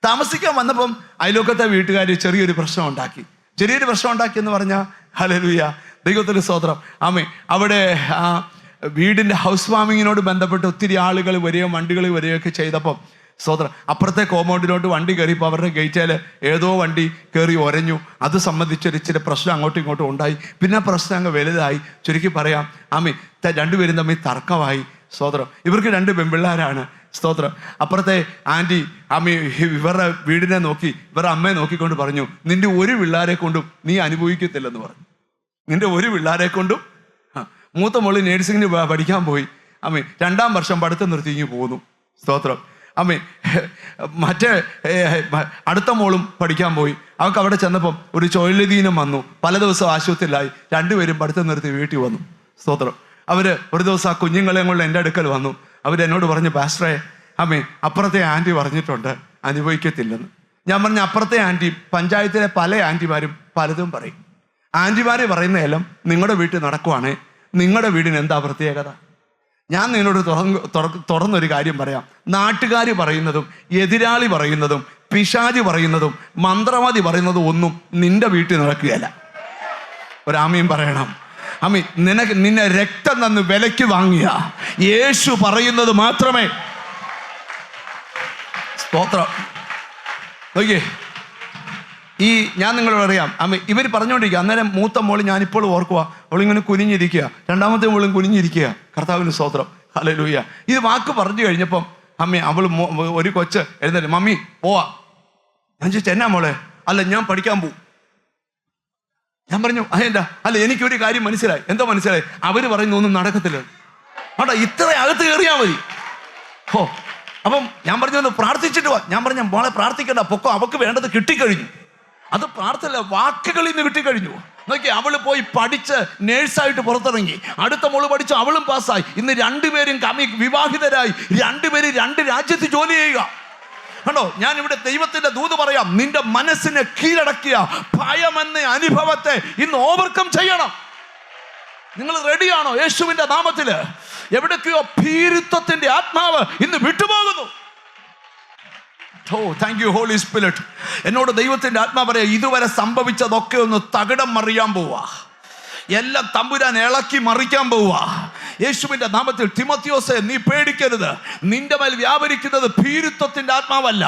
താമസിക്കാൻ വന്നപ്പം അയലോക്കത്തെ വീട്ടുകാർ ചെറിയൊരു പ്രശ്നം ഉണ്ടാക്കി എന്ന് പറഞ്ഞാൽ ഹല്ലേലൂയ, ദൈവത്തിന് സ്തോത്രം. അവിടെ വീടിൻ്റെ ഹൗസ് വാമിങ്ങിനോട് ബന്ധപ്പെട്ട് ഒത്തിരി ആളുകൾ വരികയും വണ്ടികൾ വരികയൊക്കെ ചെയ്തപ്പം സ്തോത്രം, അപ്പുറത്തെ കോമ്പൗണ്ടിലോട്ട് വണ്ടി കയറിയപ്പോൾ അവരുടെ ഗേറ്റിൽ ഏതോ വണ്ടി കയറി ഒരഞ്ഞു. അത് സംബന്ധിച്ചൊരു ഇച്ചിരി പ്രശ്നം അങ്ങോട്ടും ഇങ്ങോട്ടും ഉണ്ടായി. പിന്നെ പ്രശ്നം അങ്ങ് വലുതായി. ചുരുക്കി പറയാം, രണ്ടുപേരും തമ്മിൽ തർക്കമായി. സ്തോത്രം. ഇവർക്ക് 2 പെൺപിള്ളേരാണ്. സ്തോത്രം. അപ്പുറത്തെ ആൻറ്റി ഇവരുടെ വീടിനെ നോക്കി ഇവരുടെ അമ്മയെ നോക്കിക്കൊണ്ട് പറഞ്ഞു, നിന്റെ ഒരു പിള്ളേരെ കൊണ്ടും നീ അനുഭവിക്കത്തില്ലെന്ന് പറഞ്ഞു. നിന്റെ ഒരു പിള്ളേരെ കൊണ്ടും. മൂത്ത മോള് നേഴ്സിങ്ങിന് പഠിക്കാൻ പോയി. 2ാം വർഷം പഠിത്തം നിർത്തി ഇങ്ങ് പോന്നു. സ്തോത്രം. മറ്റേ അടുത്ത മോളും പഠിക്കാൻ പോയി. അവൾക്ക് അവിടെ ചെന്നപ്പം ഒരു ചുഴലിദീനം വന്നു. പല ദിവസം ആശുപത്രിയിലായി. 2 പേരും പഠിത്തം നിർത്തി വീട്ടിൽ വന്നു. സ്തോത്രം. ഒരു ദിവസം ആ കുഞ്ഞുങ്ങളെയും കൊണ്ട് എൻ്റെ അടുക്കൽ വന്നു. അവരെന്നോട് പറഞ്ഞു, പാസ്റ്ററെ അപ്പുറത്തെ ആൻറ്റി പറഞ്ഞിട്ടുണ്ട് അനുഭവിക്കത്തില്ലെന്ന്. ഞാൻ പറഞ്ഞു, അപ്പുറത്തെ ആൻറ്റി പഞ്ചായത്തിലെ പല ആൻറ്റിമാരും പലതും പറയും. ആൻറ്റിമാർ പറയുന്നതെല്ലാം നിങ്ങളുടെ വീട്ടിൽ നടക്കുവാണേ, നിങ്ങളുടെ വീടിന് എന്താ പ്രത്യേകത? ഞാൻ നിന്നോട് തുറന്നൊരു കാര്യം പറയാം. നാട്ടുകാർ പറയുന്നതും എതിരാളി പറയുന്നതും പിശാചി പറയുന്നതും മന്ത്രവാദി പറയുന്നതും ഒന്നും നിന്റെ വീട്ടിൽ നടക്കുകയല്ല. ഒരാമയും പറയണം. നിന്നെ രക്തം തന്ന് വിലയ്ക്ക് വാങ്ങിയ യേശു പറയുന്നത് മാത്രമേ. സ്തോത്രം. നോക്കിയേ, ഞാൻ നിങ്ങളോട് അറിയാം, ഇവർ പറഞ്ഞുകൊണ്ടിരിക്കുക. അന്നേരം മൂത്ത മോള് ഞാനിപ്പോൾ ഓർക്കുക, അവളിങ്ങനെ കുനിഞ്ഞിരിക്കുക, 2ാമത്തെ മോളും കുനിഞ്ഞിരിക്കുക. കർത്താവിന് സ്തോത്രം. ഹല്ലേലൂയ. ഇത് വാക്ക് പറഞ്ഞു കഴിഞ്ഞപ്പം അവൾ ഒരു കൊച്ച് എഴുന്നേറ്റ്, മമ്മി പോവാ. ഞാൻ ചോദിച്ചു, എന്നാ മോളെ? അല്ല, ഞാൻ പഠിക്കാൻ പോവും. ഞാൻ പറഞ്ഞു, അതെന്താ? അല്ല, എനിക്കൊരു കാര്യം മനസ്സിലായി. എന്തോ മനസ്സിലായി? അവർ പറയുന്ന ഒന്നും നടക്കത്തില്ല. ഇത്ര അകത്ത് കയറിയാൽ മതി. അപ്പം ഞാൻ പറഞ്ഞു ഒന്ന് പ്രാർത്ഥിച്ചിട്ട് വാ. ഞാൻ പറഞ്ഞു മോളെ പ്രാർത്ഥിക്കണ്ട, പൊക്കോ, അവക്ക് വേണ്ടത് കിട്ടിക്കഴിഞ്ഞു. അത് പ്രാർത്ഥന വാക്കുകളിൽ നിന്ന് കിട്ടിക്കഴിഞ്ഞു. നോക്കി, അവള് പോയി പഠിച്ച് നേഴ്സായിട്ട് പുറത്തിറങ്ങി. അടുത്ത മോള് പഠിച്ചു, അവളും പാസ്സായി. ഇന്ന് രണ്ടുപേരും വിവാഹിതരായി, രണ്ടുപേരും 2 രാജ്യത്ത് ജോലി ചെയ്യുക. കണ്ടോ, ഞാൻ ഇവിടെ ദൈവത്തിന്റെ ദൂത് പറയാം. നിന്റെ മനസ്സിനെ കീഴടക്കിയ ഭയമെന്ന അനുഭവത്തെ ഇന്ന് ഓവർകം ചെയ്യണം. നിങ്ങൾ റെഡിയാണോ? യേശുവിന്റെ നാമത്തില് എവിടേക്കോ ഭീരുത്വത്തിന്റെ ആത്മാവ് ഇന്ന് വിട്ടുപോകുന്നു. ഓ താങ്ക് യു ഹോളി സ്പിരിറ്റ്. എന്നോട് ദൈവത്തിന്റെ ആത്മാവ് പറയാ, ഇതുവരെ സംഭവിച്ചതൊക്കെ ഒന്ന് തകിടം മറിയാൻ പോവാ. എല്ലാം തമ്പുരാൻ ഇളക്കി മറിക്കാൻ പോവാ യേശുവിന്റെ നാമത്തിൽ. തിമോത്തിയോസേ, നീ പേടിക്കരുത്. നിന്റെ മേൽ വ്യാപരിക്കുന്നത് ഭീരുത്വത്തിന്റെ ആത്മാവല്ല.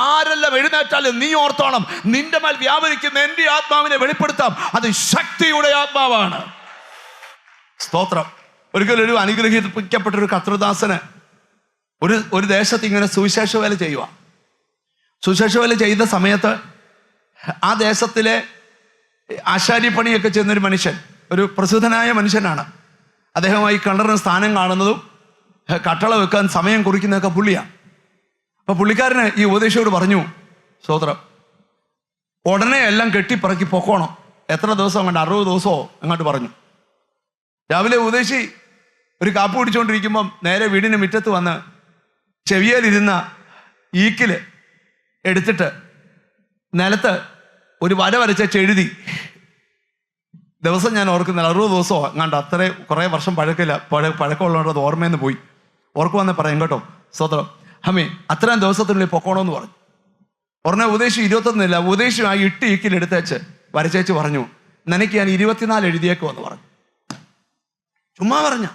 ആരെല്ലാം എഴുന്നേറ്റാലും നീ ഓർത്തോണം, നിന്റെ മേൽ വ്യാപരിക്കുന്ന എൻ്റെ ആത്മാവിനെ വെളിപ്പെടുത്താം. അത് ശക്തിയുടെ ആത്മാവാണ്. സ്തോത്രം. ഒരിക്കലൊരു അനുഗ്രഹിക്കപ്പെട്ടൊരു കർത്തൃദാസന് ഒരു ദേശത്ത് ഇങ്ങനെ സുവിശേഷ വേല ചെയ്യുക. സുവിശേഷ വേല ചെയ്ത സമയത്ത് ആ ദേശത്തിലെ ആശാരിപ്പണിയൊക്കെ ചെയ്യുന്നൊരു മനുഷ്യൻ, ഒരു പ്രസിദ്ധനായ മനുഷ്യനാണ്. അദ്ദേഹമായി കിണറിന് സ്ഥാനം കാണുന്നതും കട്ടള വെക്കാൻ സമയം കുറിക്കുന്നതൊക്കെ പുള്ളിയാണ്. അപ്പൊ പുള്ളിക്കാരന് ഈ ഉപദേശിയോട് പറഞ്ഞു, സ്തോത്രം, ഉടനെ എല്ലാം കെട്ടിപ്പറക്കി പൊക്കോണം. എത്ര ദിവസം അങ്ങോട്ട് 60 ദിവസമോ അങ്ങോട്ട് പറഞ്ഞു. രാവിലെ ഉപദേശി ഒരു കാപ്പ് പിടിച്ചുകൊണ്ടിരിക്കുമ്പം നേരെ വീടിന് മുറ്റത്ത് വന്ന് ചെവിയലിരുന്ന ഈക്കില് എടുത്തിട്ട് നിലത്ത് ഒരു വര വരച്ച എഴുതി. ദിവസം ഞാൻ ഓർക്കുന്നില്ല, 60 ദിവസമോ അങ്ങാണ്ട്, അത്ര കുറേ വർഷം പഴക്കമുള്ളതുകൊണ്ട് അത് ഓർമ്മയെന്ന് പോയി. ഓർക്കുവന്ന് പറയും കേട്ടോ. സ്വതന്ത്രം ഹമേ, അത്രയും ദിവസത്തിനുള്ളിൽ പൊക്കോണമെന്ന് പറഞ്ഞു. ഉടനെ ഉപദേശി 21 ഉപദേശി ആ ഈക്കിൽ എടുത്തേച്ച് വരച്ചേച്ച് പറഞ്ഞു, നിനക്ക് ഞാൻ 24 എഴുതിയേക്കുമെന്ന് പറഞ്ഞു. ചുമ്മാ പറഞ്ഞ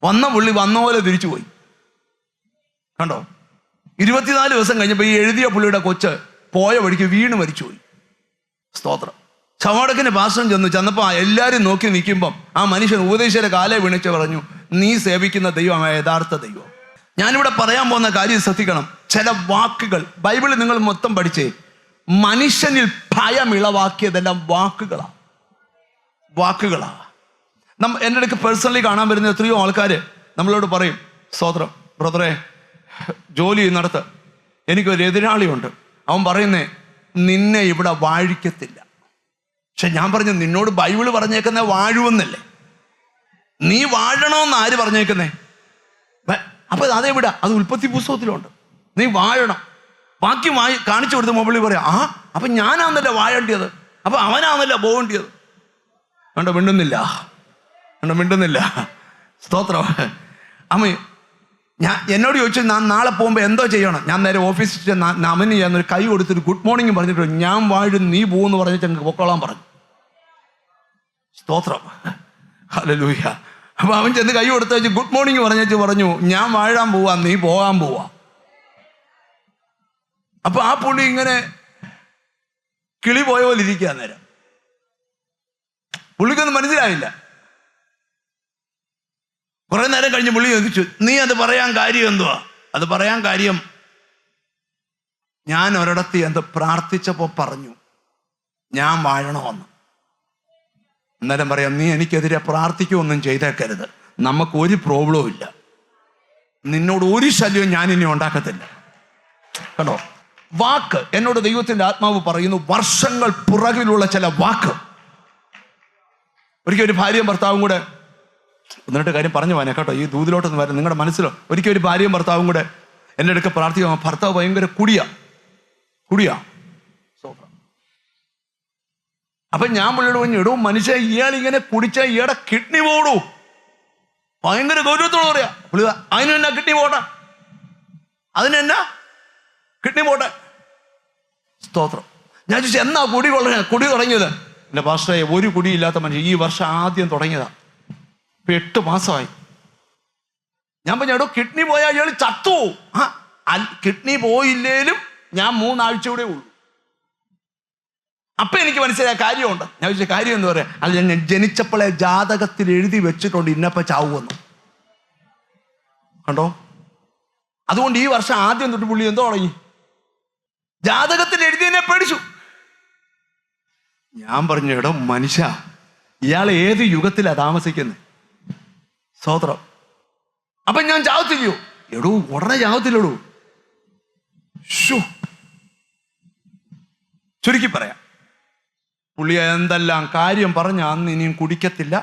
വന്ന പുള്ളി വന്ന പോലെ തിരിച്ചു പോയി. കണ്ടോ, 24 ദിവസം കഴിഞ്ഞപ്പോൾ ഈ എഴുതിയ പുള്ളിയുടെ കൊച്ച് പോയ വഴിക്ക് വീണ് മരിച്ചുപോയി. സ്തോത്രം. ചവടക്കിന് പാസ്റ്റർ ചെന്നപ്പോൾ എല്ലാവരും നോക്കി നിൽക്കുമ്പം ആ മനുഷ്യൻ ഉപദേശിയുടെ കാലെ വീണിച്ച് പറഞ്ഞു, നീ സേവിക്കുന്ന ദൈവമായ യഥാർത്ഥ ദൈവം. ഞാനിവിടെ പറയാൻ പോകുന്ന കാര്യം ശ്രദ്ധിക്കണം. ചില വാക്കുകൾ ബൈബിളിൽ നിങ്ങൾ മൊത്തം പഠിച്ചേ, മനുഷ്യനിൽ ഭയം ഇളവാക്കിയതെല്ലാം വാക്കുകളാ. എൻ്റെ അടുക്ക് പേഴ്സണലി കാണാൻ വരുന്ന എത്രയോ ആൾക്കാർ നമ്മളോട് പറയും, സ്തോത്രം ബ്രദറെ, ജോലി ചെയ്യുന്നിടത്ത് എനിക്കൊരു എതിരാളിയുണ്ട്, അവൻ പറയുന്നേ നിന്നെ ഇവിടെ വാഴിക്കത്തില്ല. പക്ഷെ ഞാൻ പറഞ്ഞു, നിന്നോട് ബൈബിള് പറഞ്ഞേക്കുന്നേ വാഴുവെന്നല്ലേ, നീ വാഴണമെന്ന് ആര് പറഞ്ഞേക്കുന്നേ? അപ്പൊ അതെവിടാ? അത് ഉൽപ്പത്തി പുസ്തകത്തിലുണ്ട്. നീ വാഴണം. ബാക്കി കാണിച്ചു കൊടുത്ത മൊബൈലിൽ പറയാം, ആ അപ്പൊ ഞാനാന്നല്ല വാഴേണ്ടിയത്, അപ്പൊ അവനാന്നല്ല പോകേണ്ടിയത്. കണ്ടോ, മിണ്ടുന്നില്ല. സ്തോത്രം. അമ്മ എന്നോട് ചോദിച്ചു, ഞാൻ നാളെ പോകുമ്പോൾ എന്തോ ചെയ്യണം? ഞാൻ നേരെ ഓഫീസിൽ അവന് ചെയ്യാന്നൊരു കൈ കൊടുത്തിട്ട് ഗുഡ് മോർണിംഗ് പറഞ്ഞിട്ട്, ഞാൻ വാഴും നീ പോകുമെന്ന് പറഞ്ഞിട്ട് ഞങ്ങൾക്ക് പൊക്കോളാൻ പറഞ്ഞു. സ്തോത്രം. ഹല്ലേലൂയ. അപ്പൊ അവൻ ചെന്ന് കൈ കൊടുത്തേച്ച് ഗുഡ് മോർണിംഗ് പറഞ്ഞു, ഞാൻ വാഴാൻ പോവാ, നീ പോകാൻ പോവാ. അപ്പൊ ആ പുള്ളി ഇങ്ങനെ കിളി പോയ പോലെ ഇരിക്കുക. നേരം പുള്ളിക്കൊന്നും മനസ്സിലായില്ല. കുറെ നേരം കഴിഞ്ഞ് പുള്ളി ചോദിച്ചു, നീ അത് പറയാൻ കാര്യം എന്തുവാ? അത് പറയാൻ കാര്യം, ഞാൻ ഒരിടത്ത് എന്ത് പ്രാർത്ഥിച്ചപ്പോ പറഞ്ഞു ഞാൻ വാഴണമെന്ന്. അന്നേരം പറയാം, നീ എനിക്കെതിരെ പ്രാർത്ഥിക്കുകയൊന്നും ചെയ്തേക്കരുത്, നമുക്കൊരു പ്രോബ്ലവും ഇല്ല, നിന്നോട് ഒരു ശല്യവും ഞാനിനി ഉണ്ടാക്കത്തില്ല. കണ്ടോ, വാക്ക്. എന്നോട് ദൈവത്തിന്റെ ആത്മാവ് പറയുന്നു, വർഷങ്ങൾ പുറകിലുള്ള ചില വാക്ക്. ഒരിക്കൽ ഒരു ഭാര്യയും ഭർത്താവും കൂടെ, എന്നിട്ട് കാര്യം പറഞ്ഞു പോനെ കേട്ടോ, ഈ ദൂതിലോട്ടൊന്നും വരാം, നിങ്ങളുടെ മനസ്സിലോ. ഒരിക്കൽ ഒരു ഭാര്യയും ഭർത്താവും കൂടെ എൻ്റെ അടുക്ക പ്രാർത്ഥിക്കുക. ഭർത്താവ് ഭയങ്കര കുടിയാ. അപ്പൊ ഞാൻ പുള്ളിയോട് പറഞ്ഞു, ഇടവും മനുഷ്യ, ഇയാൾ ഇങ്ങനെ കുടിച്ചാൽ ഇയാളുടെ കിഡ്നി പോടൂ. ഭയങ്കര ഗൗരവത്തോട് പറയാ പുള്ളി. അതിനെന്നാ കിഡ്നി പോട്ടെ, അതിനെന്നാ കിഡ്നി പോട്ടെ. സ്തോത്രം. ഞാൻ ചോദിച്ചു, എന്നാ കുടി തുടങ്ങിയത്? എൻ്റെ പാസ്റ്ററെ, ഒരു കുടിയില്ലാത്ത മനുഷ്യൻ, ഈ വർഷം ആദ്യം തുടങ്ങിയതാ, ഇപ്പൊ 8 മാസമായി. ഞാൻ പറഞ്ഞു, എടോ കിഡ്നി പോയാൽ ഇയാൾ ചത്തു. കിഡ്നി പോയില്ലേലും ഞാൻ 3 ആഴ്ച കൂടെ ഉള്ളൂ. അപ്പൊ എനിക്ക് മനസ്സിലായ കാര്യമുണ്ട്. ഞാൻ ചോദിച്ച കാര്യം എന്ന് പറയാം, അല്ല ഞാൻ ജനിച്ചപ്പോഴേ ജാതകത്തിൽ എഴുതി വെച്ചിട്ടുണ്ട് ഇന്നപ്പോ ചാവുമെന്ന്. കണ്ടോ, അതുകൊണ്ട് ഈ വർഷം ആദ്യം തൊട്ട് പുള്ളി എന്തോ തുടങ്ങി, ജാതകത്തിൽ എഴുതിയതിനെ പേടിച്ചു. ഞാൻ പറഞ്ഞു, എടോ മനുഷ്യ, ഇയാൾ ഏത് യുഗത്തിലാ താമസിക്കുന്നത്? സ്തോത്രം. അപ്പൊ ഞാൻ ചാവത്തില്ലയോ? എടൂ ഉടനെ ചാവത്തില്ലടൂ. ചുരുക്കി പറയാം, പുള്ളി എന്തെല്ലാം കാര്യം പറഞ്ഞ അന്ന് ഇനിയും കുടിക്കത്തില്ല.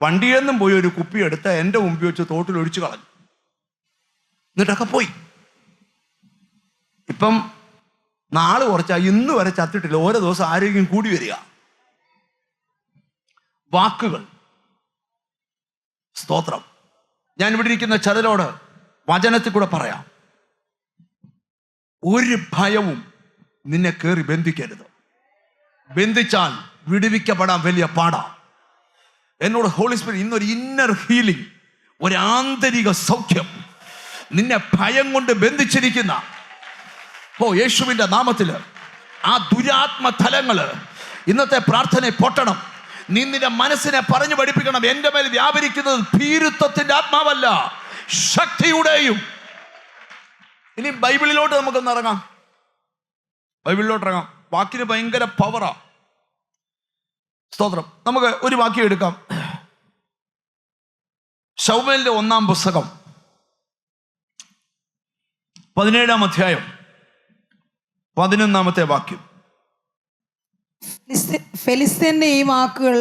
വണ്ടിയെന്നും പോയി ഒരു കുപ്പി എടുത്ത് എൻ്റെ മുമ്പിൽ വെച്ച് തോട്ടിൽ ഒഴിച്ചു കളഞ്ഞു. എന്നിട്ടൊക്കെ പോയി. ഇപ്പം നാള് കുറച്ചാ, ഇന്ന് വരെ ചത്തിട്ടില്ല. ഓരോ ദിവസം ആരോഗ്യം കൂടി വരിക. വാക്കുകൾ. സ്തോത്രം. ഞാൻ ഇവിടെ ഇരിക്കുന്ന ചിലരോട് വചനത്തിൽ കൂടെ പറയാം, ഒരു ഭയവും നിന്നെ കയറി ബന്ധിക്കരുത്. ബന്ധിച്ചാൽ വിടുവിക്കപ്പെടാൻ വലിയ പാടാ. എന്നോട് ഹോളി സ്പിരിറ്റ് ഇന്നൊരു ഇന്നർ ഹീലിംഗ്, ഒരു ആന്തരിക സൗഖ്യം നിന്നെ ഭയം കൊണ്ട് ബന്ധിച്ചിരിക്കുന്ന യേശുവിന്റെ നാമത്തില് ആ ദുരാത്മ തലങ്ങള് ഇന്നത്തെ പ്രാർത്ഥനയെ പൊട്ടണം. നീ നിന്റെ മനസ്സിനെ പറഞ്ഞു പഠിപ്പിക്കണം, എൻ്റെ മേൽ വ്യാപരിക്കുന്നത് ഭീരുത്വത്തിന്റെ ആത്മാവല്ല, ശക്തിയുടെയും. ഇനി ബൈബിളിലോട്ട് നമുക്കൊന്ന് ഇറങ്ങാം. ബൈബിളിലോട്ട് ഇറങ്ങാം. വാക്കിന് ഭയങ്കര പവറാ. സ്തോത്രം. നമുക്ക് ഒരു വാക്യം എടുക്കാം. ശമൂവേലിന്റെ 1-ാം പുസ്തകം 17-ാം അധ്യായം 11-ാമത്തെ വാക്യം. ഫെലിസ്ത്യന്റെ ഈ വാക്കുകൾ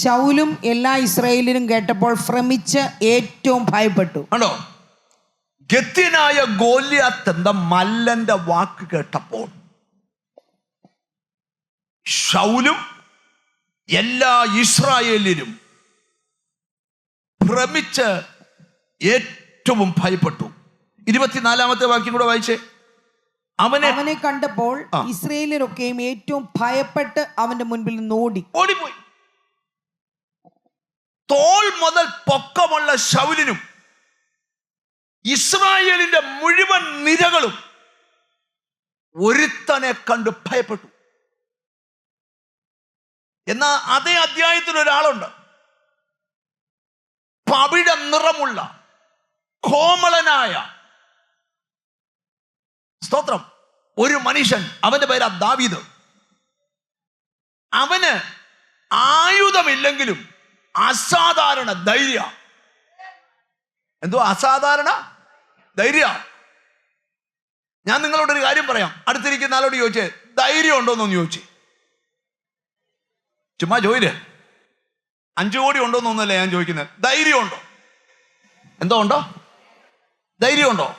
ശൗലും എല്ലാ ഇസ്രായേലിലും കേട്ടപ്പോൾ ഭ്രമിച്ച് ഏറ്റവും ഭയപ്പെട്ടു. ആണോ? ഗത്യനായ ഗോലിയാത്ത് എന്ന മല്ലന്റെ വാക്ക് കേട്ടപ്പോൾ ശൗലും എല്ലാ ഇസ്രായേലിലും ഭ്രമിച്ച് ഏറ്റവും ഭയപ്പെട്ടു. 24-ാമത്തെ വാക്യം കൂടെ വായിച്ചേ. അവനെ കണ്ടപ്പോൾ ഇസ്രായേലിലൊക്കെയും ഏറ്റവും ഭയപ്പെട്ട് അവന്റെ മുൻപിൽ നിന്ന് ഓടിപ്പോയി. തോൾ മുതൽ പൊക്കമുള്ള ശൗലിനും ഇസ്രായേലിന്റെ മുഴുവൻ നിരകളും ഒരുത്തനെ കണ്ട് ഭയപ്പെട്ടു. എന്നാൽ അതേ അധ്യായത്തിൽ ഒരാളുണ്ട്, പവിഴ നിറമുള്ള കോമളനായ, സ്തോത്രം, ഒരു മനുഷ്യൻ. അവന്റെ പേരാ ദാവീദ്. അവന് ആയുധമില്ലെങ്കിലും അസാധാരണ ധൈര്യ. എന്തോ അസാധാരണ ധൈര്യ. ഞാൻ നിങ്ങളോടൊരു കാര്യം പറയാം. അടുത്തിരിക്കുന്ന ആളോട് ചോദിച്ചേ, ധൈര്യം ഉണ്ടോന്നൊന്ന് ചോദിച്ചേ. ചുമ്മാ ചോദില്ലേ, 5 കോടി ഉണ്ടോന്നൊന്നുമല്ല ഞാൻ ചോദിക്കുന്നത്. ധൈര്യം ഉണ്ടോ? എന്തോ ഉണ്ടോ? ധൈര്യം ഉണ്ടോ?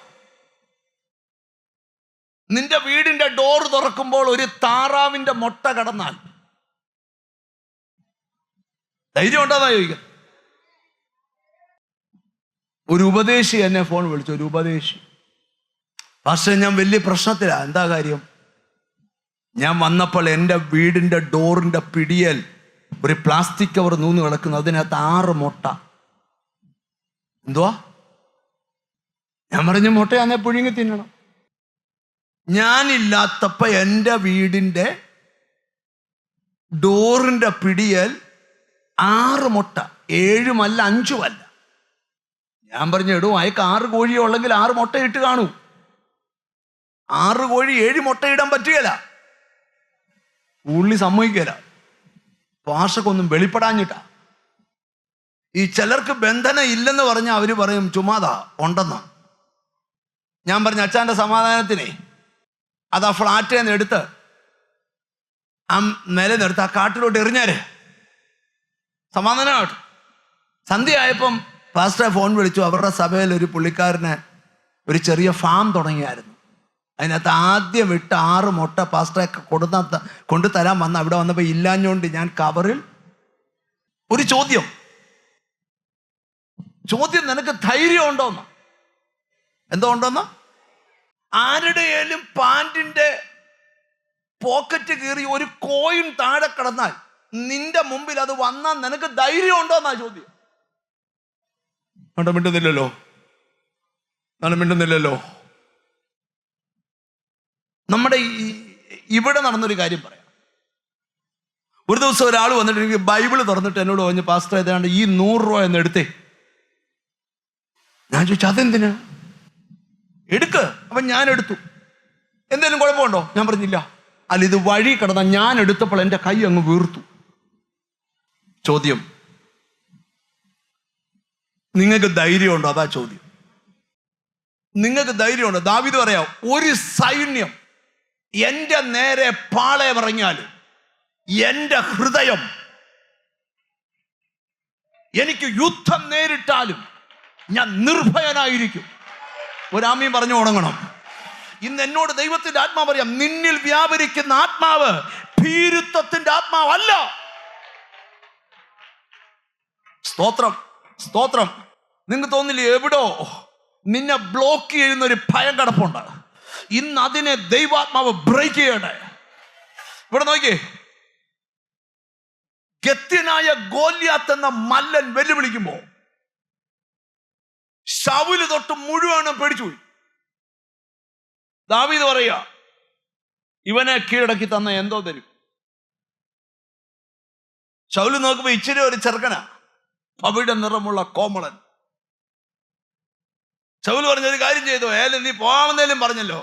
നിന്റെ വീടിന്റെ ഡോർ തുറക്കുമ്പോൾ ഒരു താറാവിന്റെ മുട്ട കടന്നാൽ ധൈര്യം ഉണ്ടോന്നാ ചോദിക്കുന്നത്. ഒരു ഉപദേശി എന്നെ ഫോൺ വിളിച്ചു. ഒരു ഉപദേശി, പക്ഷേ ഞാൻ വലിയ പ്രശ്നത്തിലാ. എന്താ കാര്യം? ഞാൻ വന്നപ്പോൾ എൻ്റെ വീടിന്റെ ഡോറിന്റെ പിടിയൽ ഒരു പ്ലാസ്റ്റിക് കവർ നൂന്ന് കിടക്കുന്നു. അതിനകത്ത് 6 മുട്ട. എന്തുവാ? ഞാൻ പറഞ്ഞു, മുട്ടയാന്നേ പുഴുങ്ങി തിന്നണം. ഞാനില്ലാത്തപ്പോ എൻ്റെ വീടിന്റെ ഡോറിന്റെ പിടിയൽ 6 മുട്ട, 7 അല്ല 5 അല്ല. ഞാൻ പറഞ്ഞു, എടോ അയക്ക് 6 കോഴിയോ ഉള്ളെങ്കിൽ 6 മുട്ട ഇട്ട് കാണൂ. 6 കോഴി 7 മുട്ട ഇടാൻ പറ്റുകയില്ല. ഉള്ളി സമ്മതിക്കല. ഭാഷക്കൊന്നും വെളിപ്പെടാഞ്ഞിട്ടാ. ഈ ചിലർക്ക് ബന്ധനം ഇല്ലെന്ന് പറഞ്ഞാൽ അവര് പറയും ചുമ്മാതാ ഉണ്ടെന്ന്. ഞാൻ പറഞ്ഞു, അച്ഛൻ്റെ സമാധാനത്തിനെ അത് ആ ഫ്ലാറ്റിൽ നിന്ന് എടുത്ത് ആ നിലനിർത്ത് ആ കാട്ടിലോട്ട് എറിഞ്ഞാര് സമാധാനമായിട്ട്. സന്ധ്യയായപ്പം പാസ്റ്ററെ ഫോൺ വിളിച്ചു. അവരുടെ സഭയിൽ ഒരു പുള്ളിക്കാരന് ഒരു ചെറിയ ഫാം തുടങ്ങിയായിരുന്നു. അതിനകത്ത് ആദ്യം ഇട്ട് 6 മുട്ട പാസ്റ്ററെ കൊണ്ടു തരാൻ വന്ന അവിടെ വന്നപ്പോൾ ഇല്ലാഞ്ഞോണ്ട് ഞാൻ കവറിൽ ഒരു ചോദ്യം, നിനക്ക് ധൈര്യം ഉണ്ടോന്ന്? എന്തോ ഉണ്ടോന്ന്? ആരുടെയും പാൻറിന്റെ പോക്കറ്റ് കീറി ഒരു കോയിൻ താഴെ കിടന്നാൽ നിന്റെ മുമ്പിൽ അത് വന്നാൽ നിനക്ക് ധൈര്യം ഉണ്ടോന്നാ ചോദ്യം. മിണ്ടുന്നില്ലല്ലോ. നമ്മുടെ ഇവിടെ നടന്നൊരു കാര്യം പറയാം. ഒരു ദിവസം ഒരാൾ വന്നിട്ട് എനിക്ക് ബൈബിള് തുറന്നിട്ട് എന്നോട് പറഞ്ഞു, പാസ്റ്റർ ഏതാണ്ട് ഈ 100 രൂപ എന്ന് എടുത്തേ. ഞാൻ ചോദിച്ചു, അതെന്തിനാ? എടുക്ക്. അപ്പം ഞാൻ എടുത്തു. എന്തെങ്കിലും കുഴപ്പമുണ്ടോ? ഞാൻ പറഞ്ഞില്ല. അല്ല, ഇത് വഴി കിടന്ന ഞാൻ എടുത്തപ്പോൾ എൻ്റെ കൈ അങ്ങ് വീർത്തു. ചോദ്യം, നിങ്ങൾക്ക് ധൈര്യമുണ്ടോ? അതാ ചോദ്യം. നിങ്ങൾക്ക് ധൈര്യമുണ്ട്. ദാവീദ് പറയാം, ഒരു സൈന്യം എൻ്റെ നേരെ പാളയമിറങ്ങിയാലും എൻ്റെ ഹൃദയം, എനിക്ക് യുദ്ധം നേരിട്ടാലും ഞാൻ നിർഭയനായിരിക്കും. ഒരാമയും പറഞ്ഞു തുടങ്ങണം. ഇന്ന് എന്നോട് ദൈവത്തിന്റെ ആത്മാവ് പറയാം, നിന്നിൽ വ്യാപരിക്കുന്ന ആത്മാവ് ഭീരുത്വത്തിന്റെ ആത്മാവല്ല. സ്തോത്രം, സ്തോത്രം. നിങ്ങൾക്ക് തോന്നില്ലേ എവിടോ നിന്നെ ബ്ലോക്ക് ചെയ്യുന്ന ഒരു ഭയം കിടപ്പുണ്ട്? ഇന്ന് അതിനെ ദൈവാത്മാവ് ബ്രേക്ക് ചെയ്യട്ടെ. ഇവിടെ നോക്കിയേ, ഗത്യനായ ഗോല്യാത്ത് എന്ന മല്ലൻ വെല്ലുവിളിക്കുമ്പോ ശൗല് തൊട്ട് മുഴുവനും പേടിച്ചുപോയി. ദാവീദ് പറയുക, ഇവനെ കീഴടക്കി തന്ന എന്തോ തരും. ശൗല് നോക്കുമ്പോ ഇച്ചിരി ഒരു ചെറുക്കനാ, പവിഴ നിറമുള്ള കോമളൻ. ശൗല് പറഞ്ഞൊരു കാര്യം ചെയ്തോ, ഏലും നീ പോകാമെന്നേലും പറഞ്ഞല്ലോ.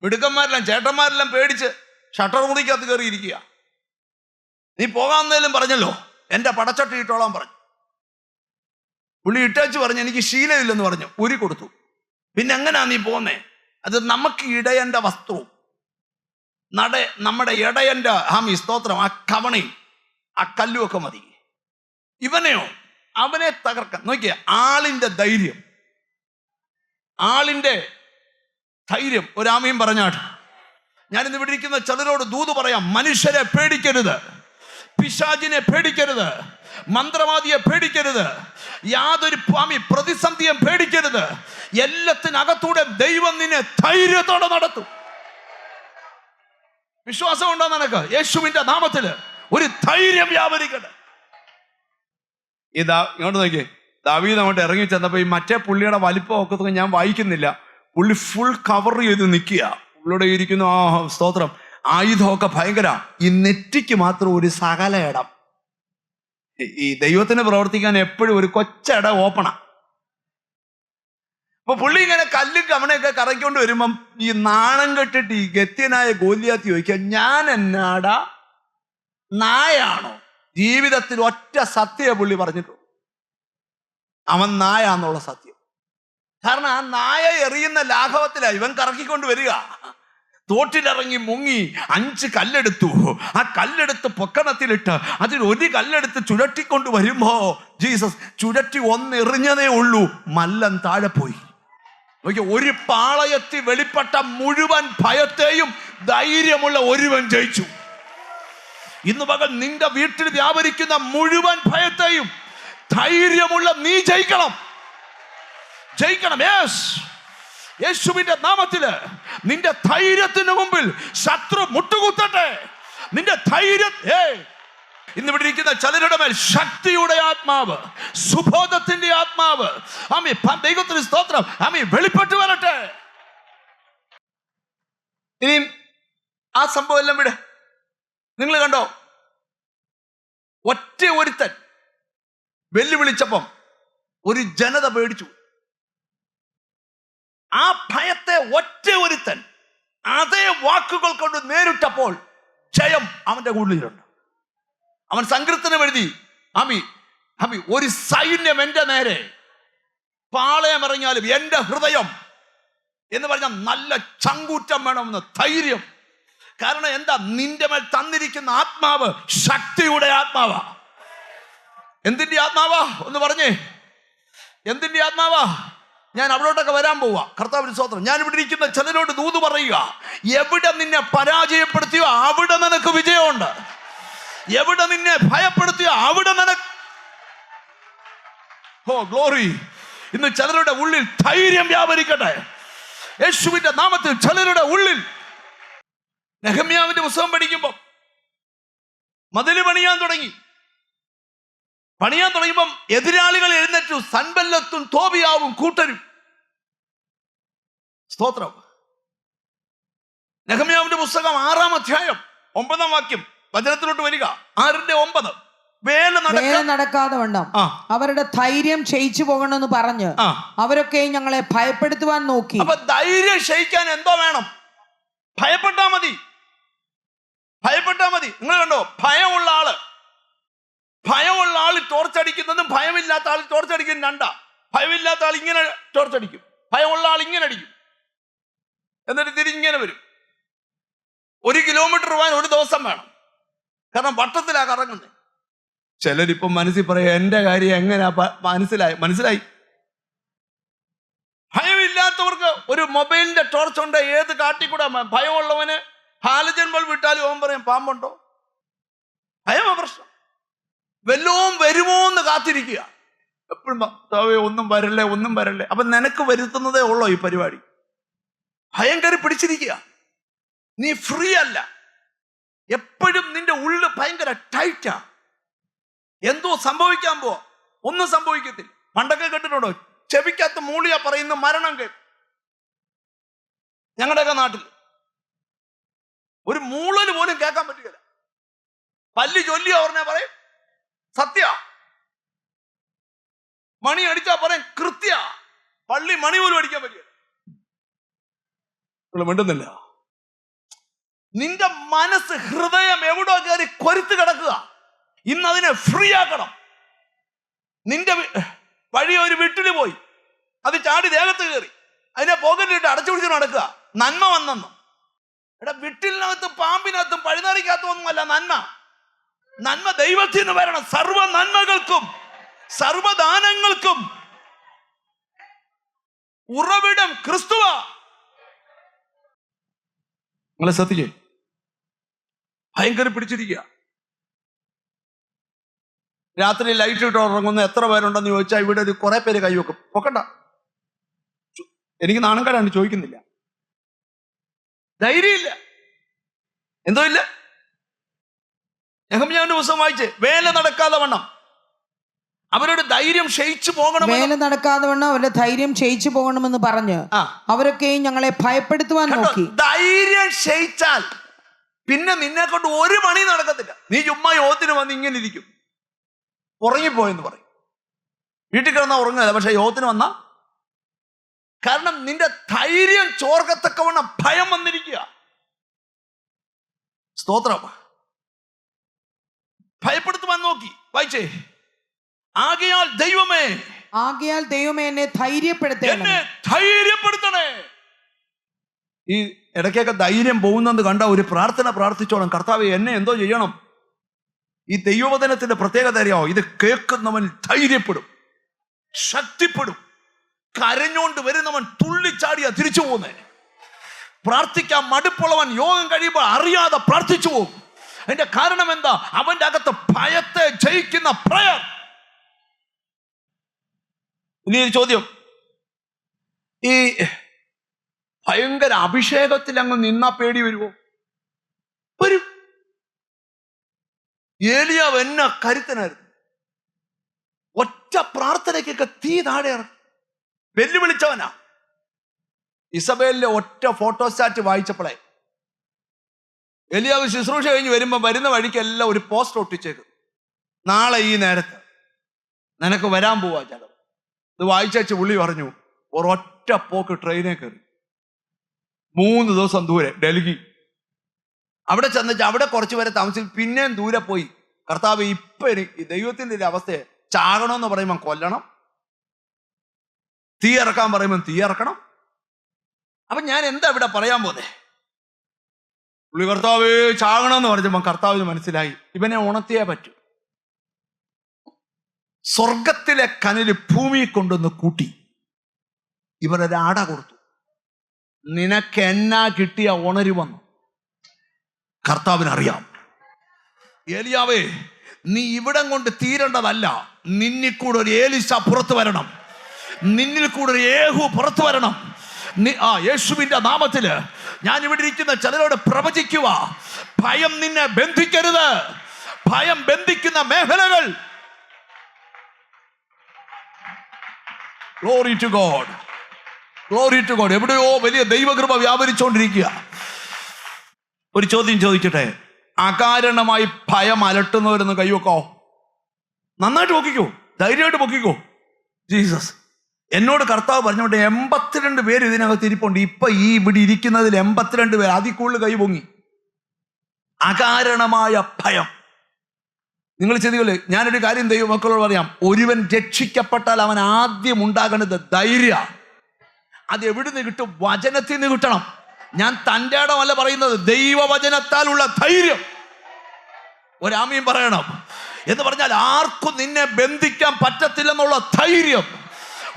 മിടുക്കന്മാരെല്ലാം ചേട്ടന്മാരെല്ലാം പേടിച്ച് ഷട്ടർ മുറിക്കകത്ത് കയറിയിരിക്കുക. നീ പോകാമെന്നേലും പറഞ്ഞല്ലോ, എൻ്റെ പടച്ചട്ടി ഇട്ടോളാൻ പറഞ്ഞു. പുള്ളി ഇട്ടേച്ച് പറഞ്ഞു, എനിക്ക് ശീലമില്ലെന്ന് പറഞ്ഞു, ഉരി കൊടുത്തു. പിന്നെ എങ്ങനെയാ നീ പോന്നേ? അത് നമുക്ക് ഇടയന്റെ വസ്ത്രവും നമ്മുടെ ഇടയന്റെ സ്തോത്രം, ആ കവണയും ആ കല്ലും ഒക്കെ മതി. ഇവനെയോ അവനെ തകർക്കാൻ നോക്കിയ ആളിന്റെ ധൈര്യം, ആളിന്റെ ധൈര്യം. ഒരാമയും പറഞ്ഞാട്ട് ഞാനിന്ന് ഇവിടെ ഇരിക്കുന്ന ചിലരോട് ദൂത് പറയാം, മനുഷ്യരെ പേടിക്കരുത്, പിശാചിനെ പേടിക്കരുത്, മന്ത്രവാദിയെ പേടിക്കരുത്, യാതൊരു പ്രതിസന്ധിയും പേടിക്കരുത്. എല്ലാത്തിനകത്തൂടെ ദൈവം നിന്നെ ധൈര്യത്തോടെ നടത്തും. വിശ്വാസം ഉണ്ടോ നിനക്ക്? യേശുവിന്റെ നാമത്തില് ഒരു ധൈര്യം വ്യാപരിക്കട്ടെ. ഇങ്ങോട്ട് നോക്കിയേ, ദാവീദ് അങ്ങോട്ട് ഇറങ്ങി ചെന്നപ്പോ ഈ മറ്റേ പുള്ളിയുടെ വലിപ്പം ഒക്കെ ഞാൻ വായിക്കുന്നില്ല, പുള്ളി ഫുൾ കവർ ചെയ്ത് നിൽക്കുക. പുള്ളിയുടെ ഇരിക്കുന്നു ആ സ്തോത്രം, ആയുധമൊക്കെ ഭയങ്കര. ഈ നെറ്റിക്ക് മാത്രം ഒരു സകല ഇടം. ഈ ദൈവത്തിന് പ്രവർത്തിക്കാൻ എപ്പോഴും ഒരു കൊച്ചിട ഓപ്പണാ. അപ്പൊ പുള്ളി ഇങ്ങനെ കല്ലും കവണയൊക്കെ കറക്കിക്കൊണ്ട് വരുമ്പം ഈ നാണം കെട്ടിട്ട് ഈ ഗത്യനായ ഗോല്യാത്ത് ചോദിക്കുക, ഞാൻ എന്നാടാ നായാണോ? ജീവിതത്തിൽ ഒറ്റ സത്യ പുള്ളി പറഞ്ഞിട്ടുള്ളൂ, അവൻ നായാന്നുള്ള സത്യം. കാരണം ആ നായ എറിയുന്ന ലാഘവത്തിലാ ഇവൻ കറക്കിക്കൊണ്ട് വരിക. തോട്ടിലിറങ്ങി മുങ്ങി 5 കല്ലെടുത്തു. ആ കല്ലെടുത്ത് പൊക്കണത്തിലിട്ട് അതിൽ ഒരു കല്ലെടുത്ത് ചുഴറ്റിക്കൊണ്ട് വരുമ്പോ ജീസസ് ചുഴറ്റി ഒന്നെറിഞ്ഞതേ ഉള്ളൂ, മല്ലൻ താഴെ പോയി. ഒരു പാളയത്തിൽ വെളിപ്പെട്ട മുഴുവൻ ഭയത്തെയും ധൈര്യമുള്ള ഒരുവൻ ജയിച്ചു. ഇന്ന് പകൽ നിന്റെ വീട്ടിൽ വ്യാപരിക്കുന്ന മുഴുവൻ ഭയത്തെയും ധൈര്യമുള്ള നീ ജയിക്കണം, ജയിക്കണം. യേശുവിന്റെ നാമത്തില് നിന്റെ ധൈര്യത്തിന് മുമ്പിൽ ശത്രു മുട്ടുകുത്തട്ടെ. നിന്റെ ധൈര്യം ഇന്ന് ഇവിടെ ഇരിക്കുന്ന ചിലരുടെ മേൽ ശക്തിയുടെ ആത്മാവ്, സുബോധത്തിന്റെ ആത്മാവ്, ദൈവത്തിന് സ്തോത്രം, വെളിപ്പെട്ടു വരട്ടെ. ഇനിയും ആ സംഭവം എല്ലാം വിടെ. നിങ്ങൾ കണ്ടോ, ഒറ്റ ഒരുത്തൻ വെല്ലുവിളിച്ചപ്പം ഒരു ജനത പേടിച്ചു. ആ ഭയത്തെ ഒറ്റ ഒരുത്തൻ അതേ വാക്കുകൾ കൊണ്ട് നേരിട്ടപ്പോൾ ജയം അവന്റെ കൂടുതലുണ്ട്. അവൻ സങ്കീർത്തനം എഴുതി, ഒരു സൈന്യം എന്റെ നേരെ പാളയമിറങ്ങിയാലും എന്റെ ഹൃദയം എന്ന് പറഞ്ഞാൽ നല്ല ചങ്കൂറ്റം വേണമെന്ന്, ധൈര്യം. കാരണം എന്താ? നിന്റെ മേൽ തന്നിരിക്കുന്ന ആത്മാവ് ശക്തിയുടെ ആത്മാവാ. എന്തിന്റെ ആത്മാവാ? ഒന്ന് പറഞ്ഞേ, എന്തിന്റെ ആത്മാവാ? ഞാൻ അവിടോട്ടൊക്കെ വരാൻ പോവാ. കർത്താവിന്റെ സ്തോത്രം. ഞാൻ ഇവിടെ ഇരിക്കുന്ന ചിലരോട് ദൂത് പറയുക, എവിടെ നിന്നെ പരാജയപ്പെടുത്തിയോ അവിടെ നിനക്ക് വിജയമുണ്ട്. എവിടെ നിന്നെ ഭയപ്പെടുത്തിയോ അവിടെ നിനക്ക് ഗ്ലോറി. ഇന്ന് ചിലരുടെ ഉള്ളിൽ ധൈര്യം വ്യാപരിക്കട്ടെ യേശുവിന്റെ നാമത്തിൽ. ചിലരുടെ ഉള്ളിൽ നെഹമ്യാവിന്റെ പുസ്തകം പഠിക്കുമ്പോൾ മതില് പണിയാൻ തുടങ്ങിയപ്പം എതിരാളികൾ എഴുന്നേറ്റു, സൻബല്ലത്തും തോബിയാവും കൂട്ടരും. സ്തോത്രം. നെഹമ്യാവിന്റെ പുസ്തകം 6-ാം അധ്യായം 9-ാം വാക്യം വചനത്തിലോട്ട് വരിക. 6:9. വേല നടക്കാതെ വണ്ണം അവരുടെ ധൈര്യം ക്ഷയിച്ചു പോകണമെന്ന് പറഞ്ഞ് അവരൊക്കെ ഞങ്ങളെ ഭയപ്പെടുത്തുവാൻ നോക്കി. അപ്പൊ ധൈര്യം ക്ഷയിക്കാൻ എന്തോ വേണം? ഭയപ്പെട്ടാ മതി. നിങ്ങൾ കണ്ടോ, ഭയമുള്ള ആള് ടോർച്ചടിക്കുന്നതും ഭയമില്ലാത്ത ആൾ ടോർച്ചടിക്കുന്നതും രണ്ടാ. ഭയമില്ലാത്ത ആൾ ഇങ്ങനെ ടോർച്ചടിക്കും, ഭയമുള്ള ആൾ ഇങ്ങനെ അടിക്കും, എന്നിട്ട് തിരിഞ്ഞിങ്ങനെ വരും. 1 കിലോമീറ്റർ പോകാൻ 1 ദിവസം വേണം, കാരണം വട്ടത്തിലാ കറങ്ങുന്നത്. ചിലരിപ്പം മനസ്സിൽ പറയാം, എന്റെ കാര്യം എങ്ങനെയാ മനസ്സിലായി. ഭയമില്ലാത്തവർക്ക് ഒരു മൊബൈലിന്റെ ടോർച്ച് ഉണ്ട്, ഏത് കാട്ടിക്കൂടാ. ഭയമുള്ളവന് ഹാലജൻ ബൾബ് ഇട്ടാലും അവൻ പറയും പാമ്പുണ്ടോ. ഭയമാ പ്രശ്നം. വല്ലവും വരുമോ എന്ന് കാത്തിരിക്കുക എപ്പോഴും. ഒന്നും വരല്ലേ. അപ്പൊ നിനക്ക് വരുത്തുന്നതേ ഉള്ളോ ഈ പരിപാടി? ഭയങ്കര പിടിച്ചിരിക്കുക. നീ ഫ്രീ അല്ല, എപ്പോഴും നിന്റെ ഉള്ളിൽ ഭയങ്കര ടൈറ്റാ. എന്തോ സംഭവിക്കാൻ പോവാ, ഒന്നും സംഭവിക്കത്തില്ല. പണ്ടൊക്കെ കേട്ടിട്ടുണ്ടോ, ചെവിക്കകത്ത് മൂളിയാ പറയുന്ന മരണം കേൾക്കും. ഞങ്ങളുടെയൊക്കെ നാട്ടിൽ ഒരു മൂളല് പോലും കേൾക്കാൻ പറ്റുകയില്ല. പല്ലി ചൊല്ലിയാ പറഞ്ഞാ പറയും സത്യ, മണി അടിച്ചാ പറയും കൃത്യ. പള്ളി മണി പോലും അടിക്കാൻ പറ്റില്ല. മിണ്ടുന്നില്ല. നിന്റെ മനസ്സ്, ഹൃദയം എവിടോ കയറി കൊരുത്ത് കിടക്കുക. ഇന്നതിനെ ഫ്രീ ആക്കണം. നിന്റെ വഴി ഒരു വീട്ടില് പോയി, അത് ചാടി ദേഹത്ത് കയറി, അതിനെ പോകലിട്ട് അടച്ചു പിടിച്ച് നടക്കുക. നന്മ വന്നെന്ന്. എടാ, വീട്ടിനകത്തും പാമ്പിനകത്തും പഴുതാരിക്കകത്തും ഒന്നുമല്ല നന്മ. നന്മ ദൈവത്തിൽ നിന്ന് വരണം. സർവ നന്മകൾക്കും സർവദാനങ്ങൾക്കും ഉറവിടം ക്രിസ്തുവാ. നിങ്ങളെ ശ്രദ്ധിച്ചേ, ഭയങ്കര പിടിച്ചിരിക്കുക. രാത്രി ലൈറ്റ് ഇട്ട് ഉറങ്ങുന്ന എത്ര പേരുണ്ടെന്ന് ചോദിച്ചാൽ ഇവിടെ ഒരു കുറെ പേര് കൈവെക്കും. പൊക്കണ്ട, എനിക്ക് നാണംകേടാണ്, ചോദിക്കുന്നില്ല. ധൈര്യമില്ല, എന്തോ ഇല്ല. നെഹമ്യാവിന്റെ പുസ്തകം വായിച്ച്, വേല നടക്കാതെ വണ്ണം അവരുടെ ധൈര്യം ക്ഷയിച്ചു പോകണം. വേല നടക്കാതെ വണ്ണം അവരുടെ ധൈര്യം ക്ഷയിച്ചു പോകണമെന്ന് പറഞ്ഞ് അവരൊക്കെയും ഞങ്ങളെ ഭയപ്പെടുത്തുവാൻ നോക്കി. ധൈര്യം ക്ഷയിച്ചാൽ പിന്നെ നിന്നെ കൊണ്ട് ഒരു പണി നടക്കത്തില്ല. നീ ചുമ്മാ യോത്തിന് വന്ന് ഇങ്ങനെ ഇരിക്കും, ഉറങ്ങിപ്പോയെന്ന് പറയും. വീട്ടിൽ കിടന്നാ ഉറങ്ങുകയല്ല, പക്ഷെ യോത്തിന് വന്ന കാരണം നിന്റെ ധൈര്യം ചോർക്കത്തക്കവണ്ണം ഭയം വന്നിരിക്കുക. സ്തോത്രം. ഭയപ്പെടുത്തുവാൻ നോക്കി. വായിച്ചേ, ആകയാൽ ദൈവമേ എന്നെ ധൈര്യപ്പെടുത്തണേ. ഈ ഇടയ്ക്കൊക്കെ ധൈര്യം പോകുന്നത് കണ്ട ഒരു പ്രാർത്ഥന പ്രാർത്ഥിച്ചോണം. കർത്താവേ, എന്നെ എന്തോ ചെയ്യണം. ഈ ദൈവവചനത്തിന്റെ പ്രത്യേകത അറിയാമോ? ഇത് കേൾക്കുന്നവൻ ധൈര്യപ്പെടും, ശക്തിപ്പെടും. കരഞ്ഞോണ്ട് വരുന്നവൻ തുള്ളിച്ചാടിയാ തിരിച്ചു പോകുന്നേ. പ്രാർത്ഥിക്കാൻ മടുപ്പുള്ളവൻ യോഗം കഴിയുമ്പോൾ അറിയാതെ പ്രാർത്ഥിച്ചു പോകും. അതിന്റെ കാരണം എന്താ? അവന്റെ അകത്ത് ഭയത്തെ ജയിക്കുന്ന പ്രയർ. ഇനി ഒരു ചോദ്യം, ഈ ഭയങ്കര അഭിഷേകത്തിൽ അങ്ങ് നിന്നാ പേടി വരുമോ? വരും. ഏലിയാവ് എന്ന കരുത്തനായിരുന്നു. ഒറ്റ പ്രാർത്ഥനയ്ക്കൊക്കെ തീ താഴെ ഇറങ്ങി വെല്ലുവിളിച്ചവനാ. ഇസബേലിലെ ഒറ്റ ഫോട്ടോസ്റ്റാറ്റ് വായിച്ചപ്പോഴേ ഏലിയാവ് ശുശ്രൂഷ കഴിഞ്ഞ് വരുമ്പോ വരുന്ന വഴിക്കെല്ലാം ഒരു പോസ്റ്റർ ഒട്ടിച്ചേക്കും, നാളെ ഈ നേരത്ത് നിനക്ക് വരാൻ പോവാ ചിലവ്. ഇത് വായിച്ചു പുള്ളി പറഞ്ഞു, ഒരൊറ്റ പോക്ക് ട്രെയിനേ കയറി 3 ദിവസം ദൂരെ ഡൽഹി. അവിടെ ചെന്നിട്ട് അവിടെ കുറച്ചു പേരെ താമസിച്ച് പിന്നെയും ദൂരെ പോയി. കർത്താവ്, ഇപ്പൊ ഈ ദൈവത്തിന്റെ ഒരു അവസ്ഥയെ ചാകണമെന്ന് പറയുമ്പോൾ കൊല്ലണം, തീ ഇറക്കാൻ പറയുമ്പോൾ തീ ഇറക്കണം. അപ്പൊ ഞാൻ എന്താ ഇവിടെ പറയാൻ പോന്നെ? പുള്ളി കർത്താവ് ചാകണമെന്ന് പറഞ്ഞപ്പോ കർത്താവിന് മനസ്സിലായി ഇവനെ ഉണർത്തിയേ പറ്റൂ. സ്വർഗത്തിലെ കനല് ഭൂമിയെ കൊണ്ടൊന്ന് കൂട്ടി ഇവരൊരാട കൊടുത്തു. നിനക്ക് എന്നാ കിട്ടിയ ഉണരു വന്നു. കർത്താവിനറിയാം. ഏലിയാവേ, നീ ഇവിടം കൊണ്ട് തീരേണ്ടതല്ല. നിന്നിൽ കൂടെ ഒരു ഏലിശ പുറത്തു വരണം, നിന്നിൽ കൂടെ ഒരു യേഹു പുറത്തു വരണം. യേശുവിന്റെ നാമത്തില് ഞാൻ ഇവിടെ ഇരിക്കുന്ന ചിലരോട് പ്രവചിക്കുക, ഭയം നിന്നെ ബന്ധിക്കരുത്. ഭയം ബന്ധിക്കുന്ന മേഖലകൾ, glory to God, glory to God. എവിടെയോ വലിയ ദൈവകൃപ വ്യാപരിച്ചുകൊണ്ടിരിക്കുക. ഒരു ചോദ്യം ചോദിക്കട്ടെ, അകാരണമായി ഭയം അലട്ടുന്നവരെന്ന് കൈവക്കോ? നന്നായിട്ട് പൊക്കിക്കോ, ധൈര്യമായിട്ട് പൊക്കിക്കോ. ജീസസ് എന്നോട് കർത്താവ് പറഞ്ഞോണ്ട് 82 പേര് ഇതിനകത്ത് ഇരിപ്പുണ്ട്. ഇപ്പൊ ഈ ഇവിടെ ഇരിക്കുന്നതിൽ 82 പേര്, അതിൽ കൂടുതൽ കൈ പൊങ്ങി. അകാരണമായ ഭയം. നിങ്ങൾ ചെയ്തുകളെ. ഞാനൊരു കാര്യം ദൈവമക്കളോട് പറയാം, ഒരുവൻ രക്ഷിക്കപ്പെട്ടാൽ അവൻ ആദ്യം ഉണ്ടാകുന്നത് ധൈര്യ. അത് എവിടുന്ന് കിട്ടും? വചനത്തിൽ നിന്ന് കിട്ടണം. ഞാൻ തൻ്റെ ഇടമല്ല പറയുന്നത്, ദൈവവചനത്താലുള്ള ധൈര്യം. ഒരാമയും പറയണം. എന്ന് പറഞ്ഞാൽ ആർക്കും നിന്നെ ബന്ധിക്കാൻ പറ്റത്തില്ലെന്നുള്ള ധൈര്യം,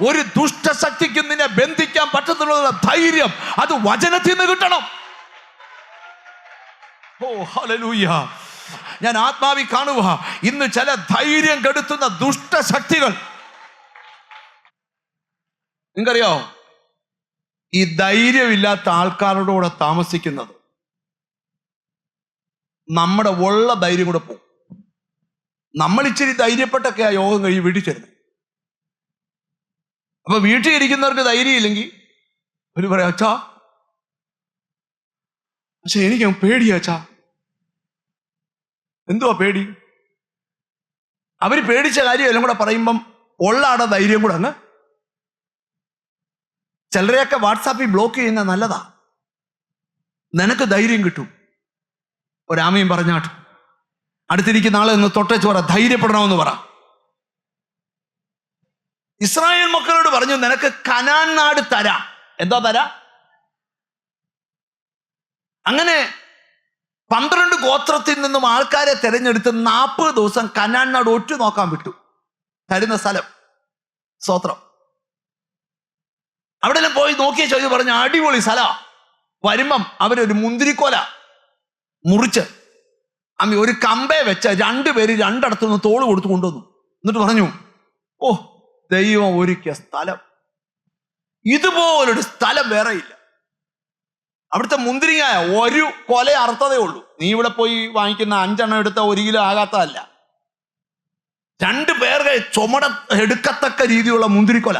ഒരു ദുഷ്ടശക്തിക്കും നിന്നെ ബന്ധിക്കാൻ പറ്റത്തില്ലെന്നുള്ള ധൈര്യം, അത് വചനത്തിൽ നിന്ന് കിട്ടണം. ഓ ഹല്ലേലൂയ. ഞാൻ ആത്മാവിൽ കാണുക, ഇന്ന് ചില ധൈര്യം കെടുത്തുന്ന ദുഷ്ടശക്തികൾ. നിങ്ങൾക്കറിയോ, ഈ ധൈര്യമില്ലാത്ത ആൾക്കാരുടെ കൂടെ താമസിക്കുന്നത് നമ്മുടെ ഉള്ള ധൈര്യം കൂടെ പോകും. നമ്മൾ ഇച്ചിരി ധൈര്യപ്പെട്ടൊക്കെയാ യോഗം കഴിഞ്ഞ് വീട്ടിൽ ചേരുന്നത്. അപ്പൊ വീട്ടിൽ ഇരിക്കുന്നവർക്ക് ധൈര്യം ഇല്ലെങ്കിൽ ഒരു പറയാം, അച്ഛാ പക്ഷെ എനിക്ക് പേടിയാ അച്ഛാ. എന്തുവാ പേടി? അവര് പേടിച്ച കാര്യം എല്ലാം കൂടെ പറയുമ്പം ഉള്ള ആടെ ധൈര്യം കൂടെ അങ്ങ്. ചിലരെയൊക്കെ വാട്സാപ്പിൽ ബ്ലോക്ക് ചെയ്യുന്ന നല്ലതാ, നിനക്ക് ധൈര്യം കിട്ടും. ഒരാമയും പറഞ്ഞാട്ട് അടുത്തിരിക്കുന്ന ആളെ ഒന്ന് തൊട്ടേച്ച് പറ, ധൈര്യപ്പെടണമെന്ന് പറ. ഇസ്രായേൽ മക്കളോട് പറഞ്ഞു, നിനക്ക് കനാൻ നാട് തരാം. എന്താ തരാ? അങ്ങനെ 12 ഗോത്രത്തിൽ നിന്നും ആൾക്കാരെ തെരഞ്ഞെടുത്ത് 40 ദിവസം കനാൻ നാട് ഒറ്റ നോക്കാൻ വിട്ടു. തരുന്ന സ്ഥലം സ്തോത്രം. അവിടെ പോയി നോക്കിയ ചോദിച്ചു പറഞ്ഞു, അടിപൊളി സ്ഥലമാ. വരുമ്പം അവരൊരു മുന്തിരിക്കോല മുറിച്ച് അമ്മ ഒരു കമ്പേ വെച്ച് 2 പേര് 2 അടുത്തുനിന്ന് തോള് കൊടുത്ത് കൊണ്ടുവന്നു. എന്നിട്ട് പറഞ്ഞു, ഓ ദൈവം ഒരുക്കിയ സ്ഥലം, ഇതുപോലൊരു സ്ഥലം വേറെ ഇല്ല. അവിടുത്തെ മുന്തിരിങ്ങ ഒരു കൊല അറുത്തതേ ഉള്ളൂ. നീ ഇവിടെ പോയി വാങ്ങിക്കുന്ന 5 എണ്ണം എടുത്ത 1 കിലോ ആകാത്തതല്ല. 2 പേർക്ക് ചുമട എടുക്കത്തക്ക രീതിയിലുള്ള മുന്തിരിക്കൊല.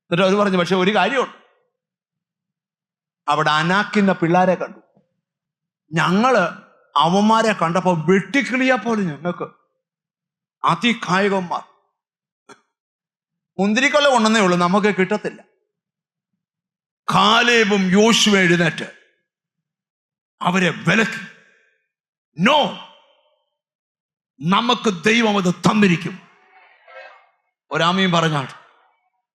എന്നിട്ട് അവർ പറഞ്ഞു, പക്ഷെ ഒരു കാര്യമുണ്ട്, അവിടെ അനാക്കിന്റെ പിള്ളേരെ കണ്ടു. ഞങ്ങള് അവന്മാരെ കണ്ടപ്പോ വെട്ടിക്കിളിയാ പോലെ ഞങ്ങൾക്ക് അതികായകന്മാർ. മുന്തിരിക്കൊല കൊണ്ടെന്നേ ഉള്ളൂ, നമുക്ക് കിട്ടത്തില്ല. കാലേബും യോശുവ എഴുന്നേറ്റ് അവരെ വിലക്കി. നോ, നമുക്ക് ദൈവം അത് തന്നിരിക്കും. ഒരാമയും പറഞ്ഞാണ്.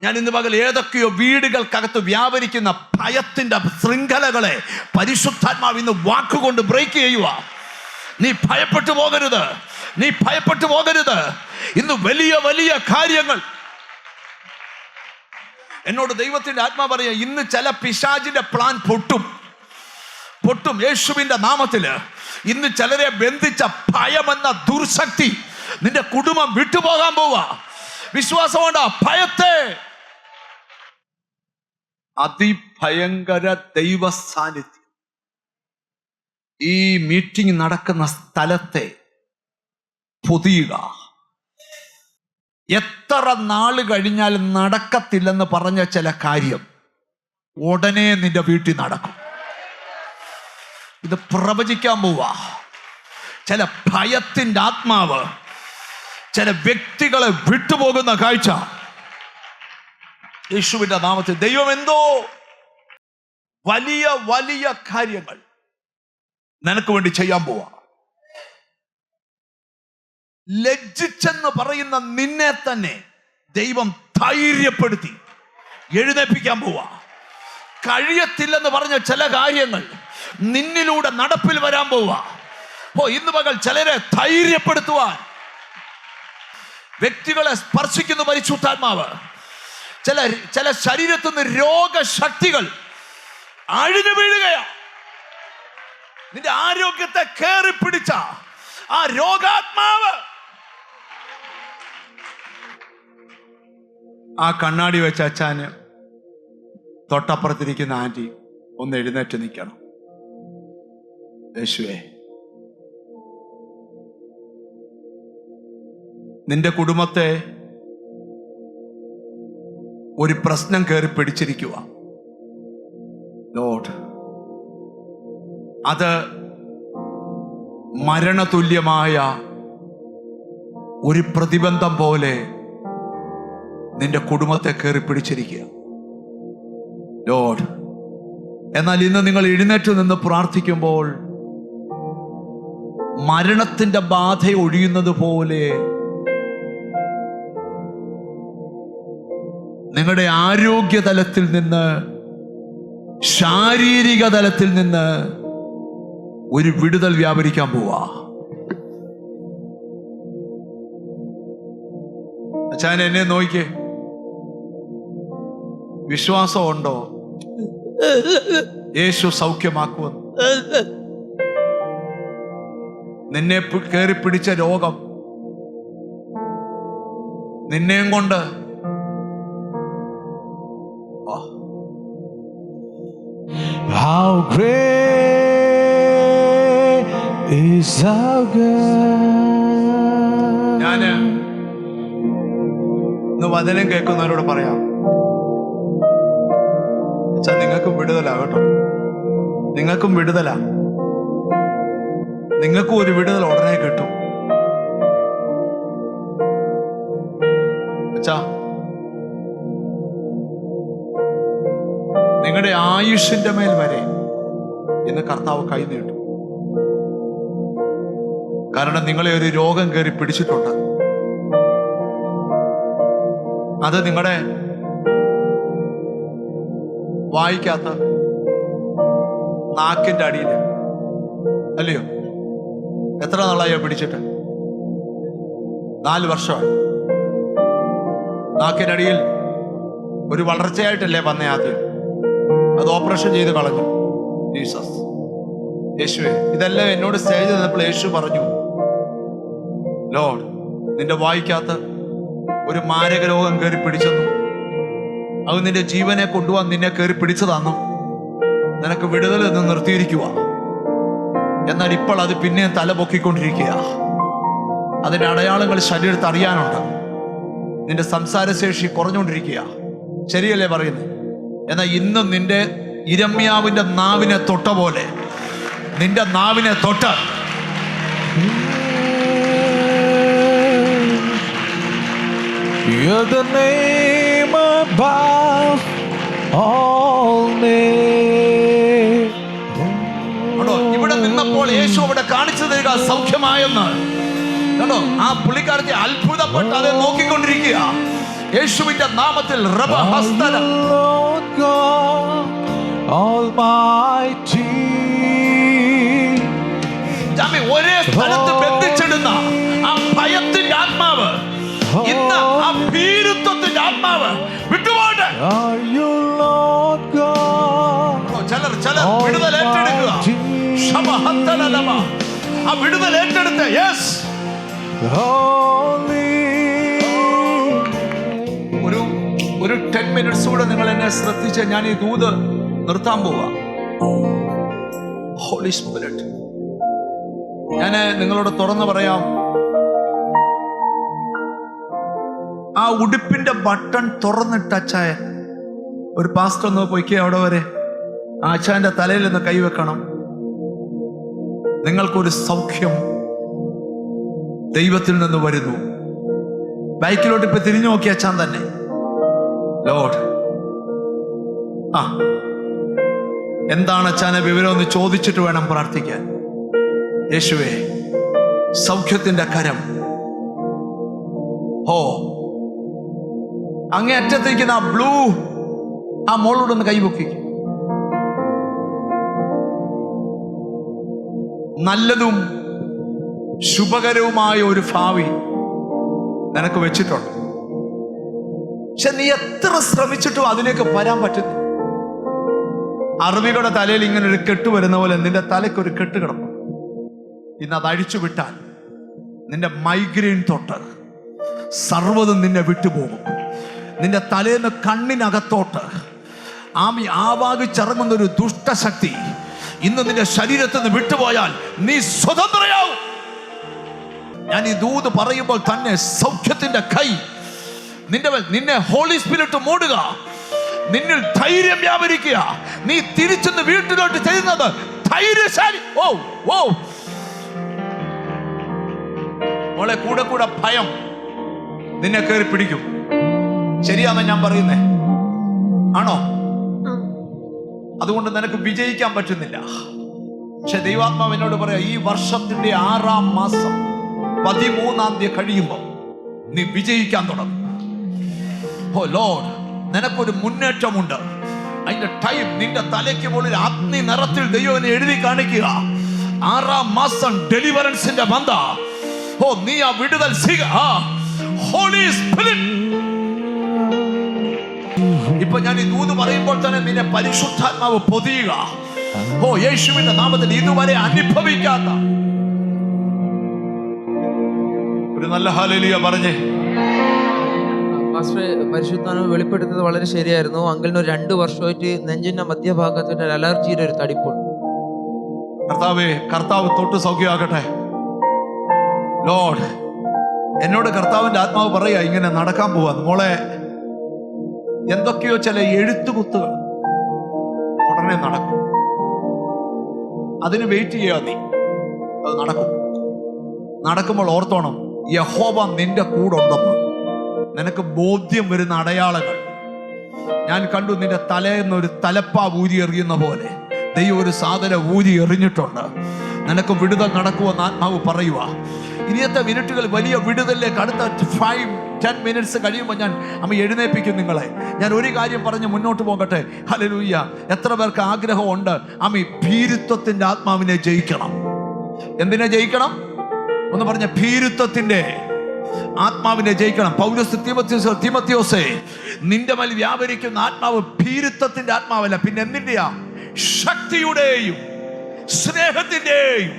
ഞാൻ ഇന്ന് പകൽ ഏതൊക്കെയോ വീടുകൾക്കകത്ത് വ്യാപരിക്കുന്ന ഭയത്തിന്റെ ശൃംഖലകളെ പരിശുദ്ധാത്മാവ് ഇന്ന് വാക്കുകൊണ്ട് ബ്രേക്ക് ചെയ്യുക. നീ ഭയപ്പെട്ടു പോകരുത്, നീ ഭയപ്പെട്ടു പോകരുത്. ഇന്ന് വലിയ വലിയ കാര്യങ്ങൾ എന്നോട് ദൈവത്തിന്റെ ആത്മാ പറയാ, ഇന്ന് ചില പിശാചിന്റെ പ്ലാൻ പൊട്ടും. യേശുവിന്റെ നാമത്തില് ഇന്ന് ചിലരെ ബന്ധിച്ച ഭയമെന്ന ദുർശക്തി നിന്റെ കുടുംബം വിട്ടുപോകാൻ പോവാ. വിശ്വാസം കൊണ്ടാ ഭയത്തെ. അതിഭയങ്കര ദൈവ സാന്നിധ്യം ഈ മീറ്റിംഗ് നടക്കുന്ന സ്ഥലത്തെ പൊതിയുക. എത്ര നാള് കഴിഞ്ഞാൽ നടക്കത്തില്ലെന്ന് പറഞ്ഞ ചില കാര്യം ഉടനെ നിന്റെ വീട്ടിൽ നടക്കും. ഇത് പ്രവചിക്കാൻ പോവാ. ചില ഭയത്തിന്റെ ആത്മാവ് ചില വ്യക്തികളെ വിട്ടുപോകുന്ന കാഴ്ച യേശുവിന്റെ നാമത്തിൽ ദൈവം എന്തോ വലിയ വലിയ കാര്യങ്ങൾ നിനക്ക് വേണ്ടി ചെയ്യാൻ പോവാ. ലജ്ജിച്ചെന്ന് പറയുന്ന നിന്നെ തന്നെ ദൈവം ധൈര്യപ്പെടുത്തി എഴുന്നേൽപ്പിക്കാൻ പോവാ. കഴിയത്തില്ലെന്ന് പറഞ്ഞ ചില കാര്യങ്ങൾ നിന്നിലൂടെ നടപ്പിൽ വരാൻ പോവാ. ഇന്ന് പകൽ ചിലരെ ധൈര്യപ്പെടുത്തുവാൻ വ്യക്തികളെ സ്പർശിക്കുന്ന പരിശുദ്ധാത്മാവ്. ചില ശരീരത്തിൽ നിന്ന് രോഗശക്തികൾ അഴിഞ്ഞു വീഴുകയാ. നിന്റെ ആരോഗ്യത്തെ കേറി പിടിച്ച ആ രോഗാത്മാവ് ആ കണ്ണാടി വെച്ച അച്ചാന് തൊട്ടപ്പുറത്തിരിക്കുന്ന ആന്റി ഒന്ന് എഴുന്നേറ്റ് നിൽക്കണം. യേശുവേ, നിന്റെ കുടുംബത്തെ ഒരു പ്രശ്നം കയറി പിടിച്ചിരിക്കുക ലോർഡ്. അത് മരണതുല്യമായ ഒരു പ്രതിബന്ധം പോലെ നിന്റെ കുടുംബത്തെ കയറി പിടിച്ചിരിക്കുക ലോർഡ്. എന്നാൽ ഇന്ന് നിങ്ങൾ എഴുന്നേറ്റ് നിന്ന് പ്രാർത്ഥിക്കുമ്പോൾ മരണത്തിന്റെ ബാധ ഒഴിയുന്നത് പോലെ നിങ്ങളുടെ ആരോഗ്യതലത്തിൽ നിന്ന് ശാരീരിക തലത്തിൽ നിന്ന് ഒരു വിടുതൽ വ്യാപരിക്കാൻ പോവാ. അച്ഛൻ എന്നെ നോക്കിക്കേ, വിശ്വാസമുണ്ടോ യേശു സൗഖ്യമാക്കുമെന്ന്? നിന്നെ കയറി പിടിച്ച രോഗം നിന്നെയും കൊണ്ട് How great is our God. ഞാന് ഇന്ന് വചനം കേൾക്കുന്നവരോട് പറയാം, അച്ഛാ നിങ്ങൾക്കും വിടുതലാ കേട്ടോ, നിങ്ങൾക്കും വിടുതലാ. നിങ്ങൾക്കും ഒരു വിടുതൽ ഉടനെ കിട്ടും. അച്ഛാ നിങ്ങളുടെ ആയുഷിന്റെ മേൽ വരെ ഇന്ന് കർത്താവ് കൈ നീട്ടും. കാരണം നിങ്ങളെ ഒരു രോഗം കയറി പിടിച്ചിട്ടുണ്ട്. അത് നിങ്ങളുടെ വായിക്കാത്ത നാക്കിന്റെ അടിയില്, അല്ലയോ? എത്ര നാളായോ പിടിച്ചിട്ട്? 4 വർഷമായി. നാക്കിന്റെ അടിയിൽ ഒരു വളർച്ചയായിട്ടല്ലേ വന്നേ ആദ്യം, അത് ഓപ്പറേഷൻ ചെയ്ത് കളഞ്ഞു. ജീസസ്, യേശുവേ, ഇതെല്ലാം എന്നോട് സ്റ്റേജ് നിന്നപ്പോൾ യേശു പറഞ്ഞു, ലോർഡ് നിന്റെ വായിക്കാത്ത ഒരു മാരക രോഗം കയറി പിടിച്ചെന്നു, അത് നിന്റെ ജീവനെ കൊണ്ടുപോകാൻ നിന്നെ കയറി പിടിച്ചതാന്നു, നിനക്ക് വിടുതൽ എന്ന് നിർത്തിയിരിക്കുക. എന്നാൽ ഇപ്പോൾ അത് പിന്നെയും തല പൊക്കിക്കൊണ്ടിരിക്കുക. അതിന്റെ അടയാളങ്ങൾ ശരീരത്തിൽ അറിയാനുണ്ട്. നിന്റെ സംസാരശേഷി കുറഞ്ഞുകൊണ്ടിരിക്കുക. ശരിയല്ലേ പറയുന്നത്? എന്നാൽ ഇന്നും നിന്റെ ഇരമ്യാവിന്റെ നാവിനെ തൊട്ട പോലെ നിന്റെ നാവിനെ തൊട്ട You're the name above all names. ഇവിടെ നിന്നപ്പോൾ യേശു അവിടെ കാണിച്ചു തരിക സൗഖ്യമായെന്ന്. കണ്ടോ? ആ പുള്ളിക്കാരത്തെ അത്ഭുതപ്പെട്ട് അത് നോക്കിക്കൊണ്ടിരിക്കുക. യേശുവിന്റെ നാമത്തിൽ Lord God Almighty. ഒരേ സ്ഥലത്ത് ബന്ധിച്ചിടുന്ന ആ ഭയത്തിന്റെ ആത്മാവ് ഇന്ന് ആ ഭീരുത്വത്തിന്റെ ആത്മാവ് വിട്ടുപോട്ടെ. ചിലർ വിടുതൽ ഏറ്റെടുക്കുക. ആ വിടുതൽ ഏറ്റെടുത്ത് യെസ് ഒരു 10 minutes കൂടെ നിങ്ങൾ എന്നെ ശ്രദ്ധിച്ച് ഞാൻ ഈ ദൂത് നിർത്താൻ പോവാ. ഹോളി സ്പിരിറ്റ്, ഞാൻ നിങ്ങളോട് തുറന്നു പറയാം, ആ ഉടുപ്പിന്റെ ബട്ടൺ തുറന്നിട്ട് അച്ചായ ഒരു പാസ്റ്റർ ഒന്ന് പൊയ്ക്കേ അവിടെ വരെ, ആ അച്ചായന്റെ തലയിൽ നിന്ന് കൈവെക്കണം. നിങ്ങൾക്കൊരു സൗഖ്യം ദൈവത്തിൽ നിന്ന് വരുന്നു. ബൈക്കിലോട്ട് ഇപ്പൊ തിരിഞ്ഞു നോക്കി അച്ചാൻ തന്നെ, ലോർഡ് എന്താണ് അച്ചാനെ വിവരം എന്ന് ചോദിച്ചിട്ട് വേണം പ്രാർത്ഥിക്കാൻ. യേശുവേ, സൗഖ്യത്തിന്റെ കരം അങ്ങേ അറ്റത്തേക്ക് ആ ബ്ലൂ ആ മോളോടൊന്ന് കൈപൊക്കി. നല്ലതും ശുഭകരവുമായ ഒരു ഭാവി നിനക്ക് വെച്ചിട്ടുണ്ട്. പക്ഷെ നീ എത്ര ശ്രമിച്ചിട്ടും അതിലേക്ക് വരാൻ പറ്റുന്നു. അറബികളുടെ തലയിൽ ഇങ്ങനെ ഒരു കെട്ട് വരുന്ന പോലെ നിന്റെ തലയ്ക്ക് ഒരു കെട്ട് കിടക്കും. ഇന്ന് അത് അഴിച്ചു വിട്ടാൽ നിന്റെ മൈഗ്രെയിൻ തൊട്ട് സർവ്വതും നിന്നെ വിട്ടുപോകും. നിന്റെ തലേന്ന് കണ്ണിനകത്തോട്ട് ആവാഹിച്ചിറങ്ങുന്ന ഒരു ദുഷ്ടശക്തി ഇന്ന് നിന്റെ ശരീരത്തിൽ നിന്ന് വിട്ടുപോയാൽ നീ സ്വതന്ത്രയാവും. ഞാൻ ഈ ദൂത് പറയുമ്പോൾ തന്നെ സൗഖ്യത്തിന്റെ കൈ നിന്നെ ഹോളി സ്പിരിറ്റ് മൂടുക. നിന്നിൽ ധൈര്യം വ്യാപരിക്കുക. നീ തിരിച്ചെന്ന് വീട്ടിലോട്ട് ചെയ്യുന്നത് ധൈര്യശാലി. മോളെ, കൂടെ കൂടെ ഭയം നിന്നെ കയറി പിടിക്കും. ശരിയാണെന്ന് ഞാൻ പറയുന്നേ? ആണോ? അതുകൊണ്ട് നിനക്ക് വിജയിക്കാൻ പറ്റുന്നില്ല. പക്ഷെ ദൈവാത്മാവ് എന്നോട് പറയാ, ഈ വർഷത്തിന്റെ 6-ാം മാസം 13-ാം തീയതി കഴിയുമ്പോൾ നീ വിജയിക്കാൻ തുടങ്ങും. ഓ ലോർഡ്, നിനക്കൊരു മുന്നേറ്റമുണ്ട്. അതിന്റെ ടൈം നിന്റെ തലയ്ക്ക് മുകളിൽ അഗ്നി നിറത്തിൽ ദൈവനെ എഴുതി കാണിക്കുക. 6-ാം മാസം ഡെലിവറൻസിന്റെ ബന്ധ. ഓ, നീ ആ വിടുതൽ ഹോളി സ്പിരിറ്റ്. ഇപ്പൊ ഞാൻ ഈ ദൂത് പറയുമ്പോൾ തന്നെ നിന്നെ പരിശുദ്ധാത്മാവ് പൊതിയുക. ഓ, യേശുവിന്റെ നാമത്തിൽ ഇതുവരെ അനുഭവിക്കാത്ത ഒരു നല്ല ഹല്ലേലൂയ പറഞ്ഞേ. പരിശുദ്ധാത്മാവ് വെളിപ്പെടുത്തുന്നത് വളരെ ശരിയായിരുന്നു. അങ്കിളിന് 2 വർഷമായിട്ട് നെഞ്ചിന്റെ മധ്യഭാഗത്തിന്റെ ഒരു അലർജിയുടെ ഒരു തടിപ്പുണ്ട്. കർത്താവ് തൊട്ട് സൗഖ്യമാക്കട്ടെ. ലോർഡ്, എന്നോട് കർത്താവിന്റെ ആത്മാവ് പറയാ ഇങ്ങനെ നടക്കാൻ പോവാ മോളെ. എന്തൊക്കെയോ ചില എഴുത്തുകുത്തുകൾ ഉടനെ നടക്കും. അതിന് വെയിറ്റ് ചെയ്യാ നീ. അത് നടക്കും. നടക്കുമ്പോൾ ഓർത്തോണം, യഹോവ നിന്റെ കൂടെ ഉണ്ടെന്ന് നിനക്ക് ബോധ്യം വരുന്ന അടയാളങ്ങൾ ഞാൻ കണ്ടു. നിന്റെ തലേന്നൊരു തലപ്പാ ഊരി എറിയുന്ന പോലെ ദൈവം ഒരു സാധനം ഊരി എറിഞ്ഞിട്ടുണ്ട്. നിനക്ക് വിടുതൽ നടക്കുമെന്ന് ആത്മാവ് പറയുക. ഇനിയത്തെ മിനിറ്റുകൾ വലിയ വിടുതലിലേക്ക് അടുത്ത 5-10 മിനിറ്റ്സ് കഴിയുമ്പോൾ ഞാൻ എഴുന്നേൽപ്പിക്കും നിങ്ങളെ. ഞാൻ ഒരു കാര്യം പറഞ്ഞ് മുന്നോട്ട് പോകട്ടെ. ഹല്ലേലൂയ. എത്ര പേർക്ക് ആഗ്രഹമുണ്ട് ഭീരുത്വത്തിന്റെ ആത്മാവിനെ ജയിക്കണം? എന്തിനെ ജയിക്കണം? ഒന്ന് പറഞ്ഞ, ഭീരുത്വത്തിന്റെ ആത്മാവിനെ ജയിക്കണം. പൗലോസ് തീമോഥെയോസേ, നിന്റെ മേൽ വ്യാപരിക്കുന്ന ആത്മാവ് ഭീരുത്വത്തിന്റെ ആത്മാവല്ല, പിന്നെ എന്തിന്റെയാ? ശക്തിയുടെയും സ്നേഹത്തിന്റെയും.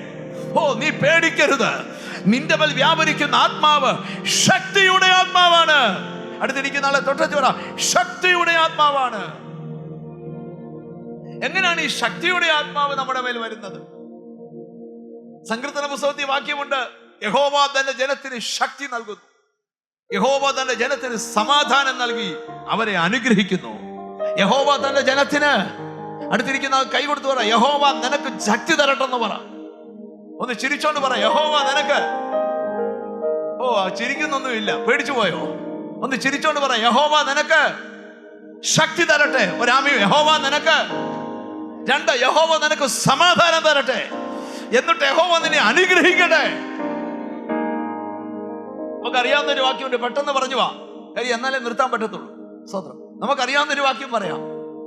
ഓ, നീ പേടിക്കരുത്. നിന്റെ മേൽ വ്യാപരിക്കുന്ന ആത്മാവ് ശക്തിയുടെ ആത്മാവാണ്. അടുത്തിരിക്കുന്ന ആളെ തൊട്ടു പറ, ശക്തിയുടെ ആത്മാവാണ്. എങ്ങനെയാണ് ഈ ശക്തിയുടെ ആത്മാവ് നമ്മുടെ മേൽ വരുന്നത്? സങ്കീർത്തന പുസ്തകത്തിൽ വാക്യമുണ്ട്, യഹോവ തന്റെ ജനത്തിന് ശക്തി നൽകുന്നു. യഹോവ തന്റെ ജനത്തിന് സമാധാനം നൽകി അവരെ അനുഗ്രഹിക്കുന്നു. യഹോവ തന്റെ ജനത്തിന്, അടുത്തിരിക്കുന്ന കൈ കൊടുത്ത് പറ, യഹോവ നിനക്ക് ശക്തി തരട്ടെന്ന് പറ. ഒന്ന് ചിരിച്ചോണ്ട് പറ, യഹോവ നിനക്ക്. ഓ, ചിരിക്കുന്നൊന്നുമില്ല, പേടിച്ചു പോയോ? ഒന്ന് ചിരിച്ചോണ്ട് പറ, യഹോവ നിനക്ക് ശക്തി തരട്ടെ. ഒരാമി, യഹോവ നിനക്ക്. 2, യഹോവ നിനക്ക് സമാധാനം തരട്ടെ. എന്നിട്ട് യഹോവ നിന്നെ അനുഗ്രഹിക്കട്ടെ. നമുക്കറിയാവുന്ന ഒരു വാക്യമുണ്ട്, പെട്ടെന്ന് പറഞ്ഞു വാ, കാര്യം എന്നാലേ നിർത്താൻ പറ്റത്തുള്ളൂ. സ്വതന്ത്രം. നമുക്കറിയാവുന്ന ഒരു വാക്യം പറയാം.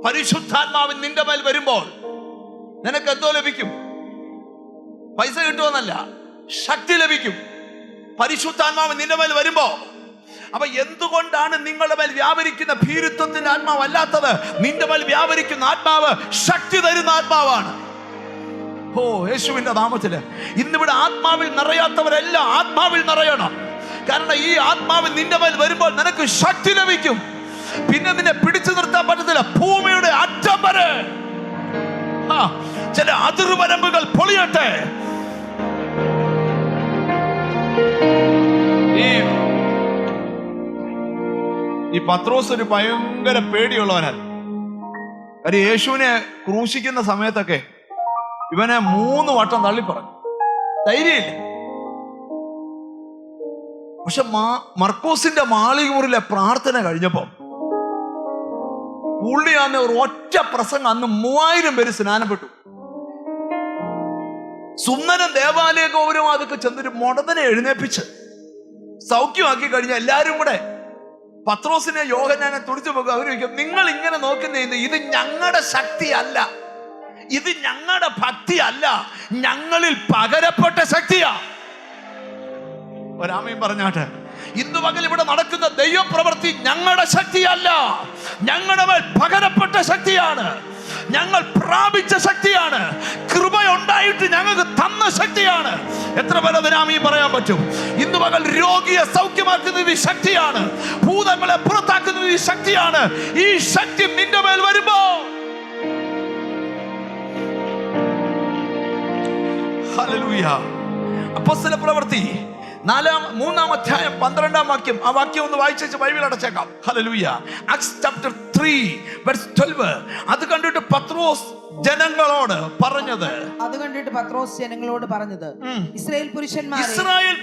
പരിശുദ്ധാത്മാവിൻ നിന്റെ മേൽ വരുമ്പോൾ നിനക്ക് എന്തോ ലഭിക്കും? പൈസ കിട്ടുമെന്നല്ല, ശക്തി ലഭിക്കും. പരിശുദ്ധാത്മാവ് നിന്റെ മേൽ വരുമ്പോ. അപ്പൊ എന്തുകൊണ്ടാണ് നിങ്ങളുടെ മേൽ വ്യാപരിക്കുന്ന ഭീരുത്വത്തിന്റെ ആത്മാവ് അല്ലാത്തത്? നിന്റെ മേൽ വ്യാപരിക്കുന്ന ആത്മാവ് ശക്തി തരുന്ന ആത്മാവാണ്. ഓ, യേശുവിന്റെ നാമത്തില് ഇന്നിവിടെ ആത്മാവിൽ നിറയാത്തവരെല്ലാം ആത്മാവിൽ നിറയണം. കാരണം ഈ ആത്മാവിൽ നിന്റെ മേൽ വരുമ്പോൾ നിനക്ക് ശക്തി ലഭിക്കും. പിന്നെ നിന്നെ പിടിച്ചു നിർത്താൻ പറ്റത്തില്ല. ഭൂമിയുടെ അറ്റം വരെ ചില അതിർവരമ്പുകൾ പൊളിയട്ടെ. ഈ പത്രോസ് ഒരു ഭയങ്കര പേടിയുള്ളവനാണ്. കാര്യം യേശുവിനെ ക്രൂശിക്കുന്ന സമയത്തൊക്കെ ഇവനെ 3 വട്ടം തള്ളിപ്പറഞ്ഞു. ധൈര്യമില്ല. പക്ഷെ മർക്കോസിന്റെ മാളികമുറിയിലെ പ്രാർത്ഥന കഴിഞ്ഞപ്പോ പുള്ളി അന്ന് ഒരു ഒറ്റ പ്രസംഗം, അന്ന് 3000 പേര് സ്നാനപ്പെട്ടു. സുന്ദരൻ ദേവാലയ ഗൗരവം അതൊക്കെ ചെന്നൊരു മുടന്തനെ എഴുന്നേപ്പിച്ച് സൗഖ്യമാക്കി കഴിഞ്ഞ എല്ലാരും കൂടെ പത്രോസിനെ യോഹന്നാനെ തുടിച്ചു പോകുക. അവർ ചോദിക്കും, നിങ്ങൾ ഇങ്ങനെ നോക്കുന്ന ഇത് ഞങ്ങളുടെ ശക്തിയല്ല, ഇത് ഞങ്ങളുടെ ഭക്തി അല്ല, ഞങ്ങളിൽ പകരപ്പെട്ട ശക്തിയാ. ഒരാമയും പറഞ്ഞാട്ടെ. ഇന്ന് പകൽ ഇവിടെ നടക്കുന്ന ദൈവപ്രവൃത്തി ഞങ്ങളുടെ ശക്തിയല്ല, ഞങ്ങളുടെ മേൽ പകരപ്പെട്ട ശക്തിയാണ്, ഞങ്ങൾ പ്രാപിച്ച ശക്തിയാണ്, കൃപയുണ്ടായിട്ട് ഞങ്ങൾക്ക് തന്ന ശക്തിയാണ്. എത്ര പേർ അതിനാമയും പറയാൻ പറ്റും? ഇന്ന് പകൽ രോഗിയെ സൗഖ്യമാക്കുന്നത് ഈ ശക്തിയാണ്, ഭൂതങ്ങളെ പുറത്താക്കുന്നത് ഈ ശക്തിയാണ്. ഈ ശക്തി നിന്റെ മേൽ വരുമ്പോ ഹല്ലേലൂയ. അപ്പോസ്തല പ്രവൃത്തി 3-ാം അധ്യായം 12-ാം വാക്യം. ആ വാക്യം ഒന്ന് വായിച്ചു ബൈബിൾ അടച്ചേക്കാം. ഹല്ലേലൂയ. Acts chapter 3 verse 12. അത് കണ്ടിട്ട് പത്രോസ് ജനങ്ങളോട് പറഞ്ഞത്, ഇസ്രായേൽ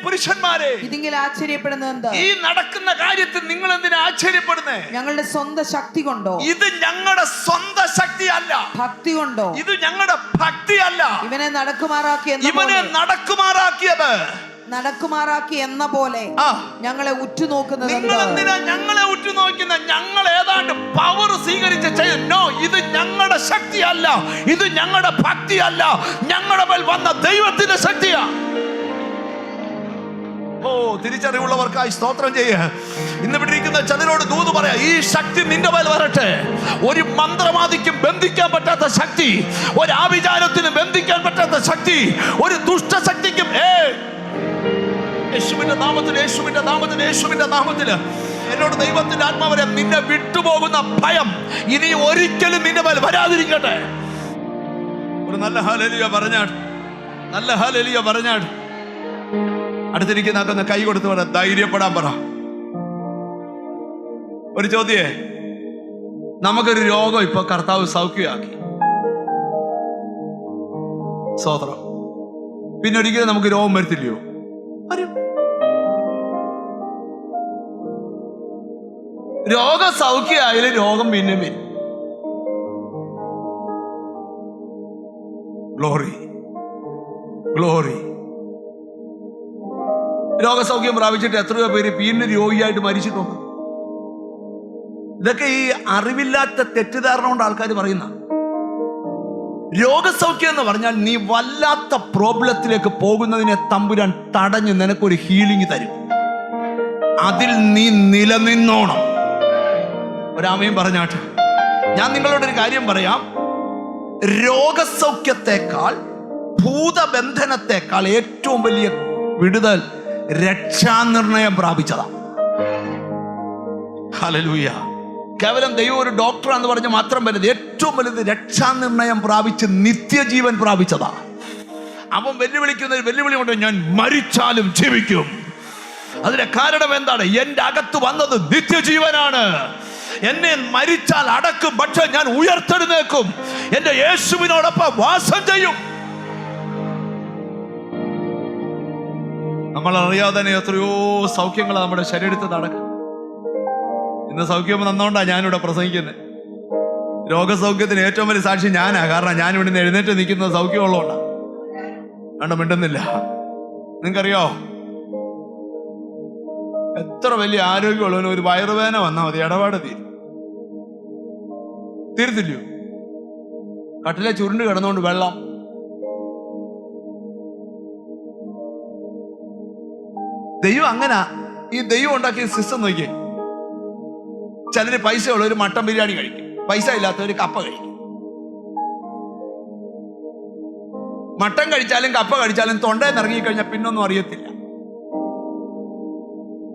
പുരുഷന്മാരെ, ഇതിങ്കിൽ ആശ്ചര്യപ്പെടുന്നത് ഈ നടക്കുന്ന കാര്യത്തിൽ നിങ്ങൾ എന്തിനാ ആശ്ചര്യപ്പെടുന്നേ? ഞങ്ങളുടെ സ്വന്തം ശക്തി കൊണ്ടോ? ഇത് ഞങ്ങളുടെ സ്വന്തം ശക്തി അല്ല, ഭക്തി കൊണ്ടോ? ഇത് ഞങ്ങളുടെ ഭക്തി അല്ല. ഇവനെ നടക്കുമാറാക്കി എന്ന പോലെ ഞങ്ങളെ ഉറ്റുനോക്കുന്നത്. നിങ്ങൾ എന്തിനാ ഞങ്ങളെ ഉറ്റുനോക്കുന്ന? ഞങ്ങൾ ഏതാണ്ട് പവർ സ്വീകരിച്ച നോ, ഇത് ശക്തിയല്ല, ഇത് ഞങ്ങളുടെ ഭക്തിയല്ല, ഞങ്ങളുടെ മേൽ വന്ന ദൈവത്തിന്റെ ശക്തിയാ. ഓ, തിരിച്ചറിവുള്ളവർക്കായി സ്തോത്രം ചെയ്യുക. ഇന്ന് ഇവിടെ ഇരിക്കുന്ന ചിലരോട് ദൂത് പറയാ, ഈ ശക്തി നിന്റെ മേൽ വരട്ടെ. ഒരു മന്ത്രവാദിക്കും ബന്ധിക്കാൻ പറ്റാത്ത ശക്തി, ഒരു ആഭിചാരത്തിനും ബന്ധിക്കാൻ പറ്റാത്ത ശക്തി, ഒരു ദുഷ്ടശക്തിക്കും യേശുവിന്റെ നാമത്തിൽ, യേശുവിന്റെ നാമത്തിൽ, യേശുവിന്റെ നാമത്തിൽ എന്നോട് ദൈവത്തിന്റെ ആത്മാവരെ, നിന്നെ വിട്ടുപോകുന്ന ഭയം ഇനി ഒരിക്കലും നിന്റെ മേൽ വരാതിരിക്കട്ടെ. ഒരു നല്ല ഹല്ലേലൂയ പറഞ്ഞാട്, നല്ല ഹല്ലേലൂയ പറഞ്ഞാട്. അടുത്തിരിക്കുന്ന കൈ കൊടുത്ത് പറ, ധൈര്യപ്പെടാൻ പറ. ഒരു ചോദ്യേ, നമുക്കൊരു രോഗം ഇപ്പൊ കർത്താവ് സൗഖ്യമാക്കി, സ്തോത്രം. പിന്നെ ഒരിക്കലും നമുക്ക് രോഗം വരത്തില്ലയോ? വരും. രോഗം സൗഖ്യമായാലും രോഗം പിന്നെ വരും. Glory, glory. രോഗസൗഖ്യം പ്രാപിച്ചിട്ട് എത്രയോ പേര് പിന്നെ രോഗിയായിട്ട് മരിച്ചിട്ടുണ്ട്. ഇതൊക്കെ ഈ അറിവില്ലാത്ത തെറ്റിദ്ധാരണ കൊണ്ട് ആൾക്കാർ പറയുന്ന. രോഗസൗഖ്യം എന്ന് പറഞ്ഞാൽ നീ വല്ലാത്ത പ്രോബ്ലത്തിലേക്ക് പോകുന്നതിനെ തമ്പുരാൻ തടഞ്ഞ് നിനക്കൊരു ഹീലിംഗ് തരും. അതിൽ നീ നിലനിന്നോണം. ഒരാമയും പറഞ്ഞാട്ടെ. ഞാൻ നിങ്ങളോടൊരു കാര്യം പറയാം, രോഗസൗഖ്യത്തെക്കാൾ ഭൂതബന്ധനത്തെക്കാൾ ഏറ്റവും വലിയ വിടുതൽ രക്ഷാനിർണയം പ്രാപിച്ചതാ. ഹല്ലേലൂയ. കേവലം ദൈവം ഒരു ഡോക്ടറാന്ന് പറഞ്ഞ് മാത്രം വലുത്, ഏറ്റവും വലുത് രക്ഷാനിർണയം പ്രാപിച്ച് നിത്യജീവൻ പ്രാപിച്ചതാ. അവൻ വെല്ലുവിളിക്കുന്ന ഒരു വെല്ലുവിളി കൊണ്ട്, ഞാൻ മരിച്ചാലും ജീവിക്കും. അതിന്റെ കാരണം എന്താണ്? എന്റെ അകത്ത് വന്നത് നിത്യജീവനാണ്. എന്നെ മരിച്ചാൽ അടക്കും, പക്ഷെ ഞാൻ ഉയർത്തെഴുന്നേക്കും, എന്റെ യേശുവിനോടൊപ്പം വാസം ചെയ്യും. നമ്മൾ അറിയാതെ തന്നെ എത്രയോ സൗഖ്യങ്ങൾ നമ്മുടെ ശരീരത്തിൽ നടക്കും. ഇന്ന് സൗഖ്യം നന്നോണ്ടാ ഞാനിവിടെ പ്രസംഗിക്കുന്നത്. രോഗസൗഖ്യത്തിന് ഏറ്റവും വലിയ സാക്ഷി ഞാനാ. കാരണം ഞാൻ ഇവിടെ നിന്ന് എഴുന്നേറ്റ് നിൽക്കുന്നത് സൗഖ്യമുള്ളതുകൊണ്ടാ. കണ്ട മിണ്ടുന്നില്ല. നിങ്ങൾക്കറിയോ, എത്ര വലിയ ആരോഗ്യമുള്ളവന് ഒരു വയറുവേദന വന്നാൽ മതി, ഇടപാട് തീരത്തില്ലയോ? കട്ടിലെ ചുരുണ്ട് കിടന്നുകൊണ്ട് വെള്ളം, ദൈവം അങ്ങനെ. ഈ ദൈവം ഉണ്ടാക്കിയ സിസ്റ്റം നോക്കിയേ. ചിലര് പൈസ ഉള്ളവർ മട്ടൻ ബിരിയാണി കഴിക്കും, പൈസ ഇല്ലാത്തവർ കപ്പ കഴിക്കും. മട്ടൻ കഴിച്ചാലും കപ്പ കഴിച്ചാലും തൊണ്ടയിൽ ഇറങ്ങിക്കഴിഞ്ഞാൽ പിന്നൊന്നും അറിയത്തില്ല.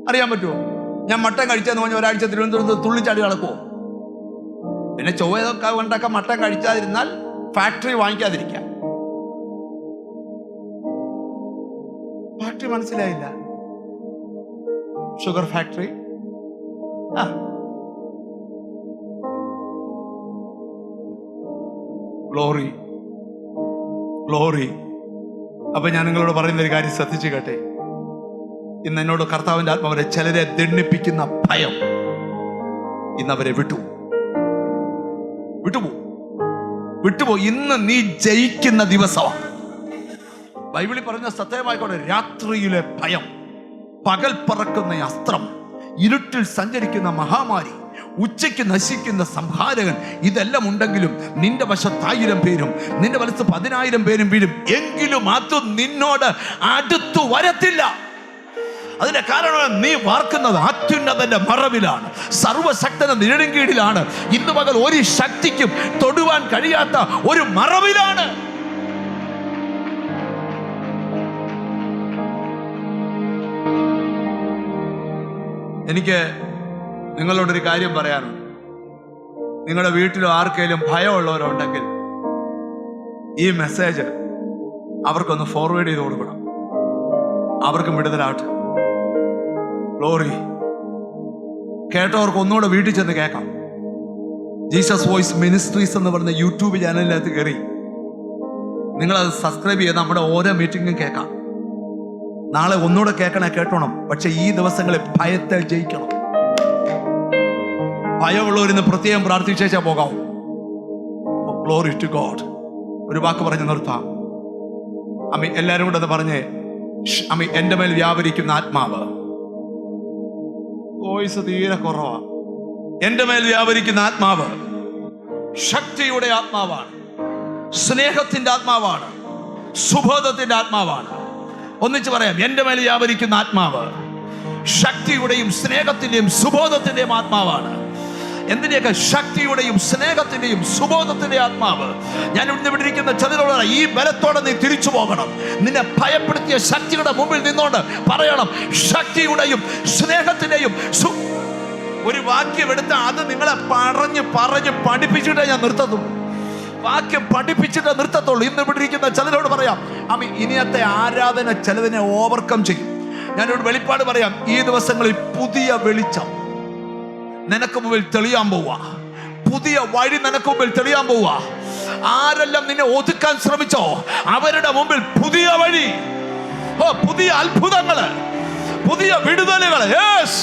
അറിയാൻ പറ്റുമോ? ഞാൻ മട്ടൻ കഴിച്ചെന്ന് പറഞ്ഞ ഒരാഴ്ച തിരുവനന്തപുരത്ത് തുള്ളിച്ചാടി നടക്കുമോ? പിന്നെ ചൊവ്വതൊക്കെ കൊണ്ടൊക്കെ മട്ടൻ കഴിച്ചാതിരുന്നാൽ ഫാക്ടറി വാങ്ങിക്കാതിരിക്കാം. ഫാക്ടറി മനസ്സിലായില്ല? Sugar factory. Glory, glory. അപ്പൊ ഞാൻ നിങ്ങളോട് പറയുന്ന ഒരു കാര്യം ശ്രദ്ധിച്ചു കേട്ടെ. ഇന്ന് എന്നോട് കർത്താവിന്റെ ആത്മാവരെ, ചിലരെ ദണ്ണിപ്പിക്കുന്ന ഭയം ഇന്നവരെ വിട്ടുപോ. ഇന്ന് നീ ജയിക്കുന്ന ദിവസമാണ്. ബൈബിളിൽ പറഞ്ഞ സത്യമായിക്കോട്ടെ, രാത്രിയിലെ ഭയം, പകൽ പറക്കുന്ന അസ്ത്രം, ഇരുട്ടിൽ സഞ്ചരിക്കുന്ന മഹാമാരി, ഉച്ചയ്ക്ക് നശിക്കുന്ന സംഹാരകൻ, ഇതെല്ലാം ഉണ്ടെങ്കിലും നിന്റെ വശത്ത് 1000 പേരും നിന്റെ വലത്ത് 10,000 പേരും വീഴും, എങ്കിലും അത് നിന്നോട് അടുത്തു വരത്തില്ല. അതിന്റെ കാരണം നീ വാർക്കുന്നത് അത്യുന്നതന്റെ മറവിലാണ്, സർവശക്തന്റെ നിഴലിൻ കീഴിലാണ്. ഇന്ന് പകൽ ഒരു ശക്തിക്കും തൊടുവാൻ കഴിയാത്ത ഒരു മറവിലാണ്. എനിക്ക് നിങ്ങളോടൊരു കാര്യം പറയാനുണ്ട്. നിങ്ങളുടെ വീട്ടിലോ ആർക്കെങ്കിലും ഭയമുള്ളവരുണ്ടെങ്കിൽ ഈ മെസ്സേജ് അവർക്കൊന്ന് ഫോർവേഡ് ചെയ്ത് കൊടുക്കണം. അവർക്കും വിടുതലാവട്ടെ. ഗ്ലോറി. കേട്ടവർക്ക് ഒന്നുകൂടെ വീട്ടിൽ ചെന്ന് കേൾക്കാം. ജീസസ് വോയിസ് മിനിസ്ട്രീസ് എന്ന് പറയുന്ന യൂട്യൂബ് ചാനലിനകത്ത് കയറി നിങ്ങളത് സബ്സ്ക്രൈബ് ചെയ്ത് നമ്മുടെ ഓരോ മീറ്റിംഗും കേൾക്കാം. നാളെ ഒന്നുകൂടെ കേട്ടോണം. പക്ഷെ ഈ ദിവസങ്ങളിൽ ഭയത്തെ ജയിക്കണം. ഭയമുള്ളവരിന്ന് പ്രത്യേകം പ്രാർത്ഥിച്ചേച്ചാ പോകാവൂ. Glory to God. ഒരു വാക്ക് പറഞ്ഞ് നിർത്താം. അമ്മി എല്ലാവരും കൂടെ അത് പറഞ്ഞേ. അമ്മി എൻ്റെ മേൽ വ്യാപരിക്കുന്ന ആത്മാവ്, വോയിസ് തീരെ കുറവാ. എൻ്റെ മേൽ വ്യാപരിക്കുന്ന ആത്മാവ് ശക്തിയുടെ ആത്മാവാണ്, സ്നേഹത്തിന്റെ ആത്മാവാണ്, സുബോധത്തിന്റെ ആത്മാവാണ്. ഒന്നിച്ച് പറയാം, എൻ്റെ മേൽ വ്യാപരിക്കുന്ന ആത്മാവ് ശക്തിയുടെയും സ്നേഹത്തിന്റെയും സുബോധത്തിന്റെയും ആത്മാവാണ്. എന്തിനെയൊക്കെ? ശക്തിയുടെയും സ്നേഹത്തിന്റെയും സുബോധത്തിന്റെ ആത്മാവ്. ഞാൻ ഇവിടെ ഇരിക്കുന്ന ചിലരോട്, ഈ ബലത്തോടെ നീ തിരിച്ചു പോകണം. നിന്നെ ഭയപ്പെടുത്തിയ ശക്തിയുടെ മുമ്പിൽ നിന്നോണ്ട് പറയണം, ശക്തിയുടെയും സ്നേഹത്തിന്റെയും ഒരു വാക്യം എടുത്ത് അത് നിങ്ങളെ പറഞ്ഞ് പഠിപ്പിച്ചിട്ടേ ഞാൻ നിർത്തത്തുള്ളൂ. വാക്യം പഠിപ്പിച്ചിട്ട് നിർത്തത്തുള്ളൂ. ഇന്ന് ഇവിടെ ഇരിക്കുന്ന ചിലരോട് പറയാം, ഇനിയത്തെ ആരാധന ചിലതിനെ ഓവർകം ചെയ്യും. ഞാനൊരു വെളിപ്പാട് പറയാം. ഈ ദിവസങ്ങളിൽ പുതിയ വെളിച്ചം നിനക്ക് മുമ്പിൽ തെളിയാൻ പോവാ. പുതിയ വഴി നിനക്ക് മുമ്പിൽ തെളിയാൻ പോവാ. ആരെല്ലാം നിന്നെ ഒതുക്കാൻ ശ്രമിച്ചോ അവരുടെ മുമ്പിൽ പുതിയ വഴി, പുതിയ അത്ഭുതങ്ങള്, പുതിയ വിടുതലുകള്. യെസ്,